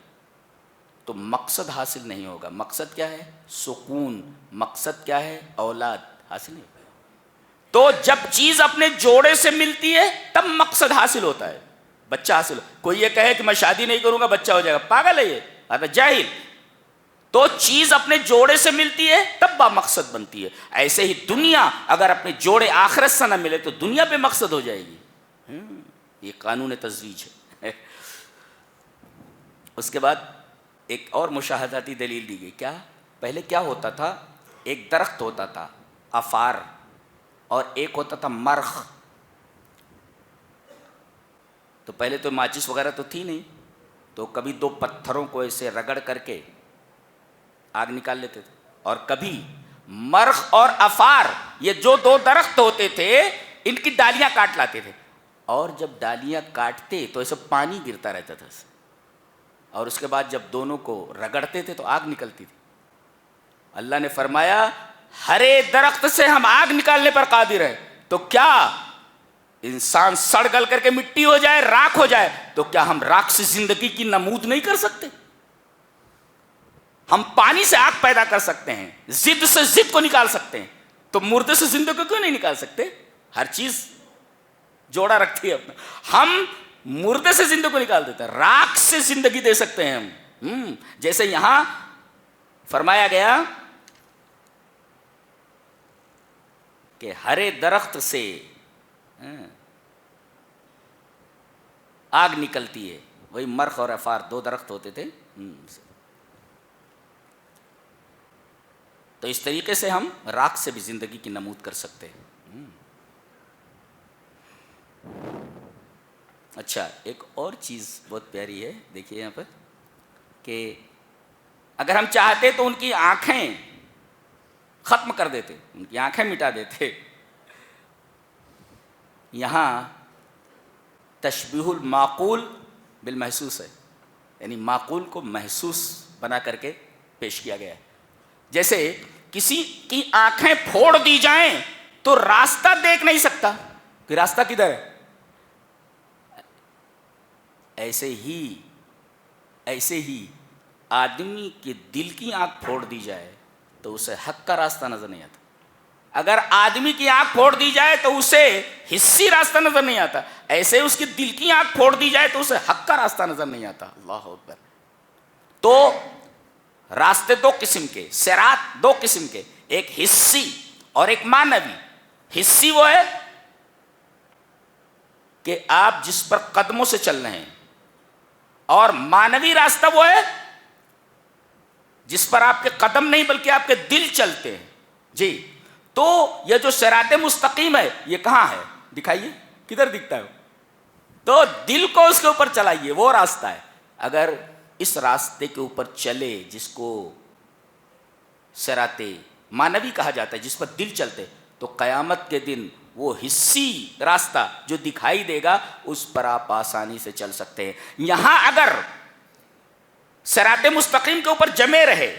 تو مقصد حاصل نہیں ہوگا. مقصد کیا ہے؟ سکون. مقصد کیا ہے؟ اولاد حاصل نہیں ہوگا. تو جب چیز اپنے جوڑے سے ملتی ہے تب مقصد حاصل ہوتا ہے, بچہ حاصل ہو. کوئی یہ کہے کہ میں شادی نہیں کروں گا بچہ ہو جائے گا, پاگل ہے یہ, جاہل. تو چیز اپنے جوڑے سے ملتی ہے تب با مقصد بنتی ہے. ایسے ہی دنیا اگر اپنے جوڑے آخرت سے نہ ملے تو دنیا بے مقصد ہو جائے گی. یہ قانون تزویج ہے. اس کے بعد ایک اور مشاہداتی دلیل دی گئی. کیا؟ پہلے کیا ہوتا تھا, ایک درخت ہوتا تھا افار, اور ایک ہوتا تھا مرخ. تو پہلے تو ماچس وغیرہ تو تھی نہیں, تو کبھی دو پتھروں کو ایسے رگڑ کر کے آگ نکال لیتے تھے, اور کبھی مرخ اور افار, یہ جو دو درخت ہوتے تھے ان کی ڈالیاں کاٹ لاتے تھے, اور جب ڈالیاں کاٹتے تو ایسے پانی گرتا رہتا تھا, اور اس کے بعد جب دونوں کو رگڑتے تھے تو آگ نکلتی تھی. اللہ نے فرمایا ہرے درخت سے ہم آگ نکالنے پر قادر ہیں, تو کیا انسان سڑ گل کر کے مٹی ہو جائے, راکھ ہو جائے, تو کیا ہم راکھ سے زندگی کی نمود نہیں کر سکتے؟ ہم پانی سے آگ پیدا کر سکتے ہیں, ضد سے ضد کو نکال سکتے ہیں, تو مردے سے زندگی کو کیوں نہیں نکال سکتے؟ ہر چیز جوڑا رکھتی ہے اپنا. ہم مردے سے زندگی کو نکال دیتے ہیں, راکھ سے زندگی دے سکتے ہیں ہم. جیسے یہاں فرمایا گیا کہ ہرے درخت سے آگ نکلتی ہے, وہی مرخ اور افار دو درخت ہوتے تھے. تو اس طریقے سے ہم راکھ سے بھی زندگی کی نمود کر سکتے ہیں. اچھا, ایک اور چیز بہت پیاری ہے, دیکھیے یہاں پر کہ اگر ہم چاہتے تو ان کی آنکھیں ختم کر دیتے, ان کی آنکھیں مٹا دیتے. یہاں تشبیہ المعقول بالمحسوس ہے, یعنی معقول کو محسوس بنا کر کے پیش کیا گیا ہے. جیسے کسی کی آنکھیں پھوڑ دی جائیں تو راستہ دیکھ نہیں سکتا کہ راستہ کدھر ہے. ایسے ہی آدمی کے دل کی آنکھ پھوڑ دی جائے تو اسے حق کا راستہ نظر نہیں آتا. اگر آدمی کی آنکھ پھوڑ دی جائے تو اسے حصی راستہ نظر نہیں آتا. ایسے اس کی دل کی آنکھ پھوڑ دی جائے تو اسے حق کا راستہ نظر نہیں آتا. اللہ اکبر. تو راستے دو قسم کے، صراط دو قسم کے، ایک حصی اور ایک معنوی. حصی وہ ہے کہ آپ جس پر قدموں سے چل رہے ہیں، اور معنوی راستہ وہ ہے جس پر آپ کے قدم نہیں بلکہ آپ کے دل چلتے ہیں. جی، تو یہ جو صراط مستقیم ہے یہ کہاں ہے؟ دکھائیے، کدھر دکھتا ہے؟ تو دل کو اس کے اوپر چلائیے، وہ راستہ ہے. اگر اس راستے کے اوپر چلے جس کو صراط معنوی کہا جاتا ہے، جس پر دل چلتے، تو قیامت کے دن وہ حصی راستہ جو دکھائی دے گا اس پر آپ آسانی سے چل سکتے ہیں. یہاں اگر صراط مستقیم کے اوپر جمے رہے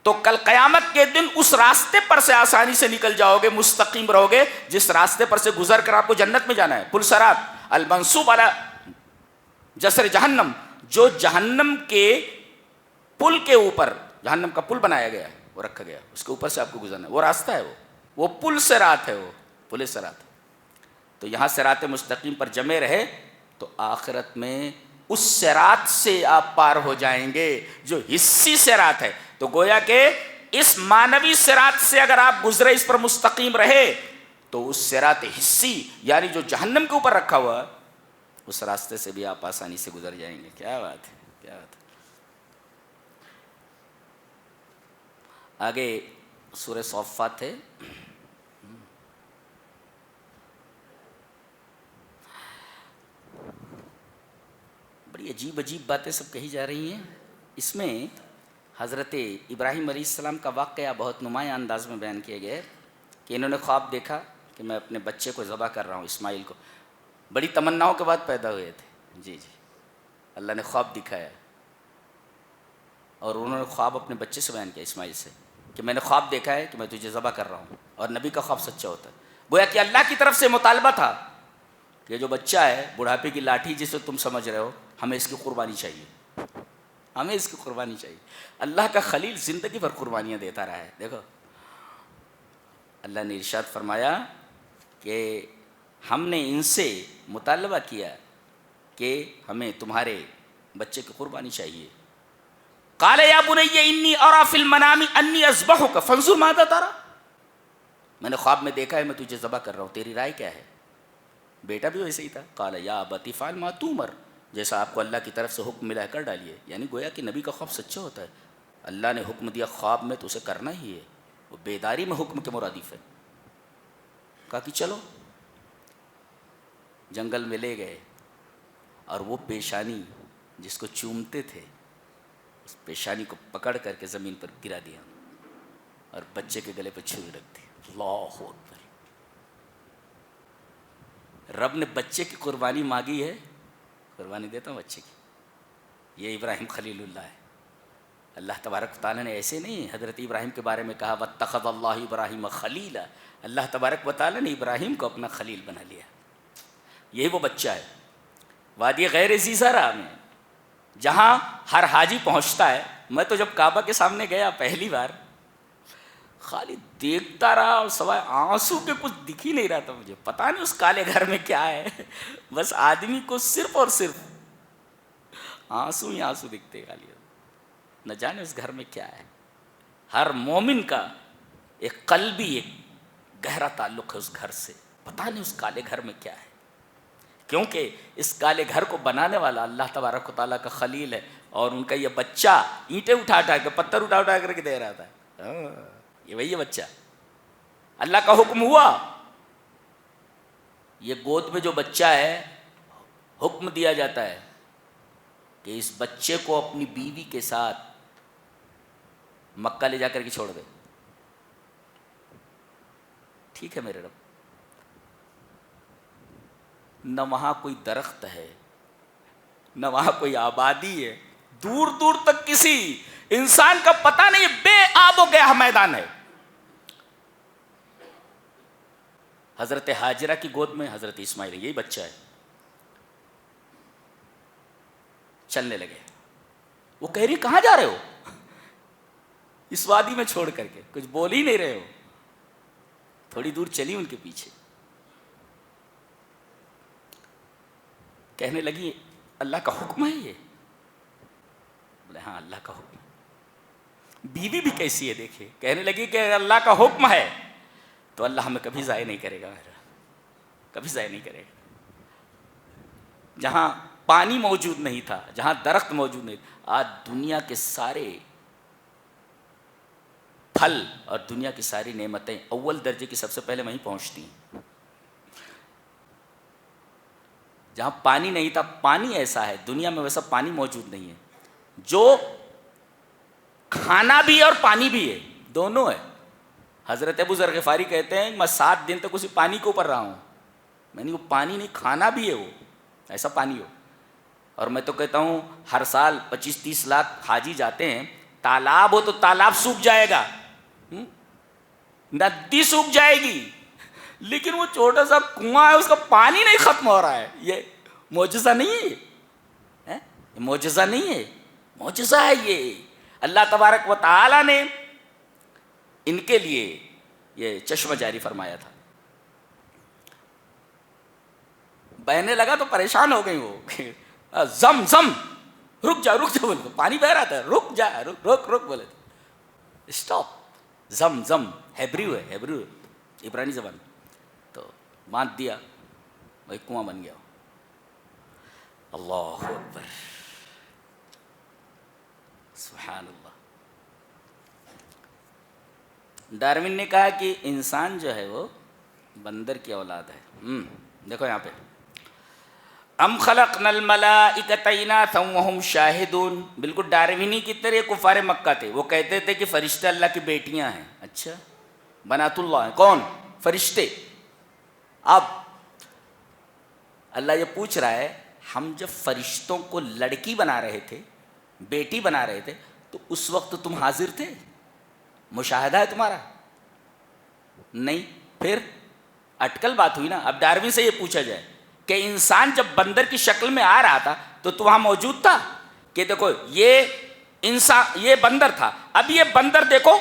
تو کل قیامت کے دن اس راستے پر سے آسانی سے نکل جاؤ گے، مستقیم رہو گے جس راستے پر سے گزر کر آپ کو جنت میں جانا ہے. پل صراط المنصوب علی جسر جہنم، جو جہنم کے پل کے اوپر، جہنم کا پل بنایا گیا ہے، وہ رکھا گیا، اس کے اوپر سے آپ کو گزرنا ہے. وہ راستہ ہے، وہ پل صراط ہے، وہ پل صراط. تو یہاں صراط مستقیم پر جمے رہے تو آخرت میں اس صراط سے آپ پار ہو جائیں گے جو حصی صراط ہے. تو گویا کہ اس معنوی صراط سے اگر آپ گزرے، اس پر مستقیم رہے، تو اس صراط حصی یعنی جو جہنم کے اوپر رکھا ہوا اس راستے سے بھی آپ آسانی سے گزر جائیں گے. کیا بات ہے، کیا بات ہے. آگے سورہ صافات ہے. بڑی عجیب عجیب باتیں سب کہی جا رہی ہیں. اس میں حضرت ابراہیم علیہ السلام کا واقعہ بہت نمایاں انداز میں بیان کیا گیا ہے کہ انہوں نے خواب دیکھا کہ میں اپنے بچے کو ذبح کر رہا ہوں، اسماعیل کو. بڑی تمناؤں کے بعد پیدا ہوئے تھے. جی، اللہ نے خواب دکھایا اور انہوں نے خواب اپنے بچے سے بیان کیا، اسماعیل سے، کہ میں نے خواب دیکھا ہے کہ میں تجھے ذبح کر رہا ہوں. اور نبی کا خواب سچا ہوتا ہے. گویا کہ اللہ کی طرف سے مطالبہ تھا کہ جو بچہ ہے، بڑھاپے کی لاٹھی جسے تم سمجھ رہے ہو، ہمیں اس کی قربانی چاہیے، ہمیں اس کی قربانی چاہیے. اللہ کا خلیل زندگی بھر قربانیاں دیتا رہا ہے. دیکھو اللہ نے ارشاد فرمایا کہ ہم نے ان سے مطالبہ کیا کہ ہمیں تمہارے بچے کی قربانی چاہیے. قال یا بنی انی اری فی المنام انی اذبحک فانظر ماذا تری، میں نے خواب میں دیکھا ہے میں تجھے ذبح کر رہا ہوں، تیری رائے کیا ہے؟ بیٹا بھی ویسے ہی تھا. قال یا ابت افعل ما تؤمر، جیسا آپ کو اللہ کی طرف سے حکم ملا ہے کر ڈالیے. یعنی گویا کہ نبی کا خواب سچا ہوتا ہے. اللہ نے حکم دیا خواب میں تو اسے کرنا ہی ہے، وہ بیداری میں حکم کے مرادف ہے. کہا کہ چلو. جنگل میں لے گئے اور وہ پیشانی جس کو چومتے تھے اس پیشانی کو پکڑ کر کے زمین پر گرا دیا اور بچے کے گلے پہ چھری رکھ دی. اللہ اکبر. رب نے بچے کی قربانی مانگی ہے، قربانی دیتا ہوں بچے کی. یہ ابراہیم خلیل اللہ ہے. اللہ تبارک و تعالیٰ نے ایسے نہیں حضرت ابراہیم کے بارے میں کہا واتخذ اللہ ابراہیم خلیلا، اللہ تبارک و تعالیٰ نے ابراہیم کو اپنا خلیل بنا لیا. یہی وہ بچہ ہے. وادی غیر ذی زرع میں جہاں ہر حاجی پہنچتا ہے. میں تو جب کعبہ کے سامنے گیا پہلی بار خالی دیکھتا رہا اور سوائے آنسو کے کچھ دکھ ہی نہیں رہا تھا مجھے. پتہ نہیں اس کالے گھر میں کیا ہے، بس آدمی کو صرف اور صرف آنسو ہی آنسو دکھتے خالی. نہ جانے اس گھر میں کیا ہے. ہر مومن کا ایک قلبی ایک گہرا تعلق ہے اس گھر سے. پتہ نہیں اس کالے گھر میں کیا ہے، کیونکہ اس کالے گھر کو بنانے والا اللہ تبارک و تعالیٰ کا خلیل ہے. اور ان کا یہ بچہ اینٹیں اٹھا اٹھا کے، پتھر اٹھا اٹھا کر کے دے رہا تھا. یہ وہی بچہ. اللہ کا حکم ہوا، یہ گود میں جو بچہ ہے حکم دیا جاتا ہے کہ اس بچے کو اپنی بیوی کے ساتھ مکہ لے جا کر کے چھوڑ دے. ٹھیک ہے میرے رب. نہ وہاں کوئی درخت ہے، نہ وہاں کوئی آبادی ہے، دور دور تک کسی انسان کا پتہ نہیں، بے آب و گیا میدان ہے. حضرت ہاجرہ کی گود میں حضرت اسماعیل، یہی بچہ ہے. چلنے لگے. وہ کہہ رہی کہاں جا رہے ہو؟ اس وادی میں چھوڑ کر کے. کچھ بول ہی نہیں رہے ہو. تھوڑی دور چلی ان کے پیچھے. کہنے لگی اللہ کا حکم ہے یہ؟ بولے ہاں اللہ کا حکم. بیوی بھی کیسی ہے دیکھے. کہنے لگی کہ اللہ کا حکم ہے تو اللہ ہمیں کبھی ضائع نہیں کرے گا، کبھی ضائع نہیں کرے گا. جہاں پانی موجود نہیں تھا، جہاں درخت موجود نہیں تھا، آج دنیا کے سارے پھل اور دنیا کی ساری نعمتیں اول درجے کی سب سے پہلے وہیں پہنچتی ہیں. جہاں پانی نہیں تھا، پانی ایسا ہے دنیا میں ویسا پانی موجود نہیں ہے جو کھانا بھی اور پانی بھی ہے، دونوں ہے. حضرت ابو ذر غفاری کہتے ہیں میں 7 دن تک اسی پانی کے اوپر رہا ہوں. میں نے وہ پانی نہیں، کھانا بھی ہے، وہ ایسا پانی ہو. اور میں تو کہتا ہوں ہر سال 25-30 لاکھ حاجی جاتے ہیں. تالاب ہو تو تالاب سوکھ جائے گا، ندی سوکھ جائے گی، لیکن وہ چھوٹا سا کنواں ہے اس کا پانی نہیں ختم ہو رہا ہے. یہ معجزہ نہیں ہے، یہ معجزہ نہیں ہے، معجزہ ہے یہ. اللہ تبارک و تعالی نے ان کے لیے یہ چشمہ جاری فرمایا تھا. بہنے لگا تو پریشان ہو گئی وہ. زم زم رک جا بولے تو پانی بہ رہا تھا. رک جا رک بولے تو اسٹاپ. زم زم ہیبریو ہے، ہیبریو عبرانی زبان. تو باندھ دیا، وہی کنواں بن گیا. اللہ اکبر، سبحان اللہ. ڈارون نے کہا کہ انسان جو ہے وہ بندر کی اولاد ہے. دیکھو یہاں پہ ام خلقنا الملائکۃ اناثا وہم شاہدون. بالکل ڈارونی کی طرح کفار مکہ تھے. وہ کہتے تھے کہ فرشتے اللہ کی بیٹیاں ہیں. اچھا، بنات اللہ ہیں. کون؟ فرشتے. اب اللہ یہ پوچھ رہا ہے ہم جب فرشتوں کو لڑکی بنا رہے تھے، بیٹی بنا رہے تھے، تو اس وقت تم حاضر تھے؟ مشاہدہ ہے تمہارا؟ نہیں. پھر اٹکل بات ہوئی نا. اب ڈارون سے یہ پوچھا جائے کہ انسان جب بندر کی شکل میں آ رہا تھا تو وہاں موجود تھا؟ کہ دیکھو یہ انسان، یہ بندر تھا، اب یہ بندر دیکھو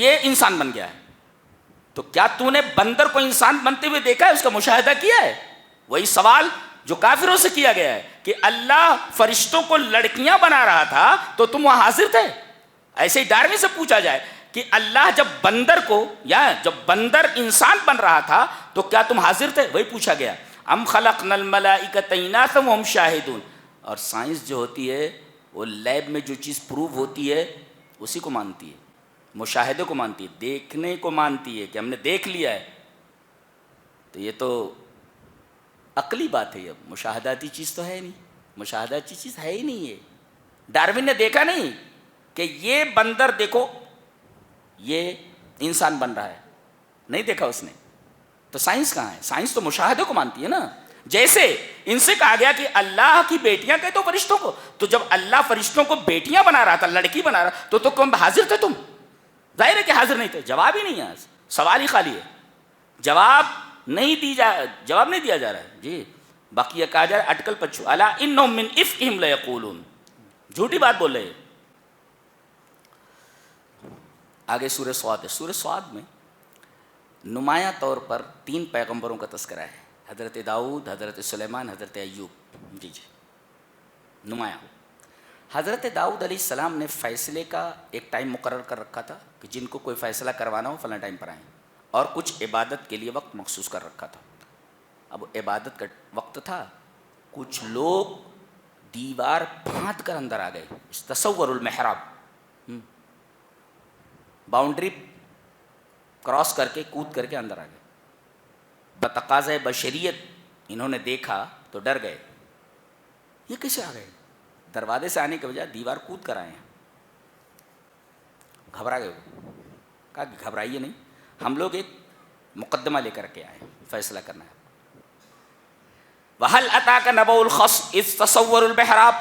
یہ انسان بن گیا ہے. تو کیا تو نے بندر کو انسان بنتے ہوئے دیکھا ہے؟ اس کا مشاہدہ کیا ہے؟ وہی سوال جو کافروں سے کیا گیا ہے کہ اللہ فرشتوں کو لڑکیاں بنا رہا تھا تو تم وہاں حاضر تھے. ایسے ہی ڈارون سے پوچھا جائے کہ اللہ جب بندر کو، یا جب بندر انسان بن رہا تھا تو کیا تم حاضر تھے؟ وہی پوچھا گیا. ام خلقنا الملائکۃ اناثا وہم شاہدون. اور سائنس جو ہوتی ہے وہ لیب میں جو چیز پروو ہوتی ہے اسی کو مانتی ہے، مشاہدے کو مانتی ہے، دیکھنے کو مانتی ہے کہ ہم نے دیکھ لیا ہے. تو یہ تو عقلی بات ہے. یہ مشاہداتی چیز تو ہے نہیں، مشاہداتی چیز ہے ہی نہیں. ہے ڈارون نے دیکھا نہیں کہ یہ بندر دیکھو یہ انسان بن رہا ہے، نہیں دیکھا اس نے. تو سائنس کہاں ہے؟ سائنس تو مشاہدے کو مانتی ہے نا. جیسے ان سے کہا گیا کہ اللہ کی بیٹیاں کہتے ہو فرشتوں کو، تو جب اللہ فرشتوں کو بیٹیاں بنا رہا تھا، لڑکی بنا رہا تو کم حاضر تھے تم؟ ظاہر ہے کہ حاضر نہیں تھے. جواب ہی نہیں ہے، سوال ہی خالی ہے. جواب نہیں دیا جا رہا ہے. جی باقی یہ کہا جا رہا ہے اٹکل پچھو الا انہم من افکہم لیقولون. جھوٹی بات بول رہے ہیں. آگے سورہ صاد ہے. سورہ صاد میں نمایاں طور پر 3 پیغمبروں کا تذکرہ ہے، حضرت داؤد، حضرت سلیمان، حضرت ایوب. جی نمایاں. حضرت داؤد علیہ السلام نے فیصلے کا ایک ٹائم مقرر کر رکھا تھا کہ جن کو کوئی فیصلہ کروانا ہو فلاں ٹائم پر آئیں، اور کچھ عبادت کے لیے وقت مخصوص کر رکھا تھا. اب عبادت کا وقت تھا، کچھ لوگ دیوار پھاند کر اندر آ گئے. تصور المحراب، باؤنڈری کراس کر کے کود کر کے اندر آ گئے. بتقاضۂ بشریت انہوں نے دیکھا تو ڈر گئے. یہ کیسے آ گئے؟ دروازے سے آنے کے بجائے دیوار کود کر آئے ہیں. گھبرا گئے. کہا کہ گھبرائیے نہیں، ہم لوگ ایک مقدمہ لے کر کے آئے ہیں، فیصلہ کرنا ہے. وَهَلْ أَتَاكَ نَبَأُ الْخَصْمِ إِذْ تَصَوَّرُوا الْمِحْرَابَ.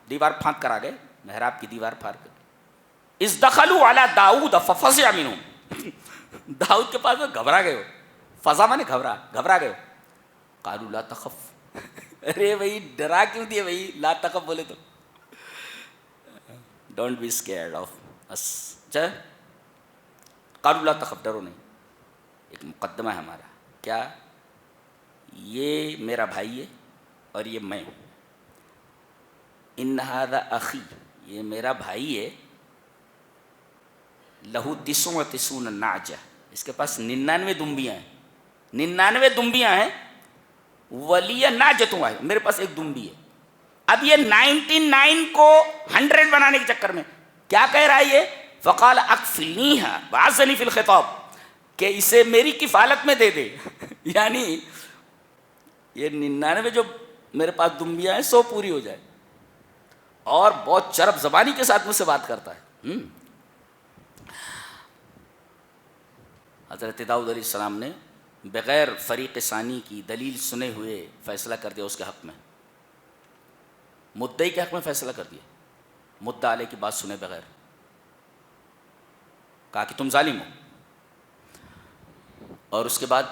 دیوار پھاند کر آ گئے، محراب کی دیوار پھاڑ کر. إِذْ دَخَلُوا عَلَىٰ دَاؤُدَ فَفَزِعَ مِنْهُمْ. داؤد کے پاس گھبرا گئے ہو. فضا میں نے گھبرا گئے. قالوا لا تخف. ارے بھائی ڈرا کیوں دیے بھائی, لا تخف بولے تو. ڈونٹ بی اسکیئرڈ آف اس. قالوا لا تخف, ڈرو نہیں. ایک مقدمہ ہے ہمارا, کیا یہ میرا بھائی ہے اور یہ میں ہوں. ان ھذا اخی, یہ میرا بھائی ہے. لہو 99 نعجہ, اس کے پاس 99 دمبیاں ہیں. 99 دمبیاں ہیں. ولی نعجۃ واحدہ, میرے پاس ایک دمبی ہے. اب یہ 99 کو 100 بنانے کے چکر میں کیا کہہ رہا ہے یہ؟ فقال اکفلنیھا وعزنی فی الخطاب, کہ اسے میری کفالت میں دے دے. یعنی یہ 99 جو میرے پاس دمبیاں ہیں 100 پوری ہو جائے. اور بہت چرب زبانی کے ساتھ مجھ سے بات کرتا ہے. حضرت داؤد علیہ السلام نے بغیر فریق ثانی کی دلیل سنے ہوئے فیصلہ کر دیا اس کے حق میں. مدعی کے حق میں فیصلہ کر دیا, مدعا علیہ کی بات سنے بغیر. کہا کہ تم ظالم ہو. اور اس کے بعد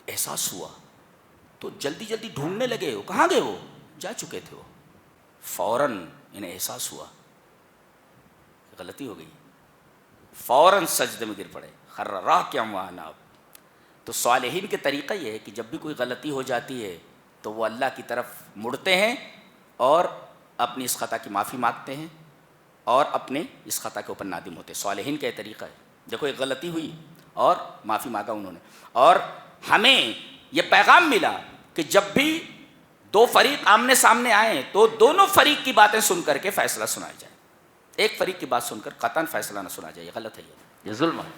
احساس ہوا تو جلدی جلدی ڈھونڈنے لگے. وہ کہاں گئے, وہ جا چکے تھے. وہ فوراً انہیں احساس ہوا غلطی ہو گئی, فوراً سجدے میں گر پڑے. خر راکعا واناب. تو صالحین کے طریقہ یہ ہے کہ جب بھی کوئی غلطی ہو جاتی ہے تو وہ اللہ کی طرف مڑتے ہیں اور اپنی اس خطا کی معافی مانگتے ہیں اور اپنے اس خطا کے اوپر نادم ہوتے ہیں. صالحین کا یہ طریقہ ہے. دیکھو ایک غلطی ہوئی اور معافی مانگا انہوں نے. اور ہمیں یہ پیغام ملا کہ جب بھی دو فریق آمنے سامنے آئیں تو دونوں فریق کی باتیں سن کر کے فیصلہ سنایا جائے. ایک فریق کی بات سن کر قطعاً فیصلہ نہ سنا جائے. یہ غلط ہے, یہ ظلم ہے.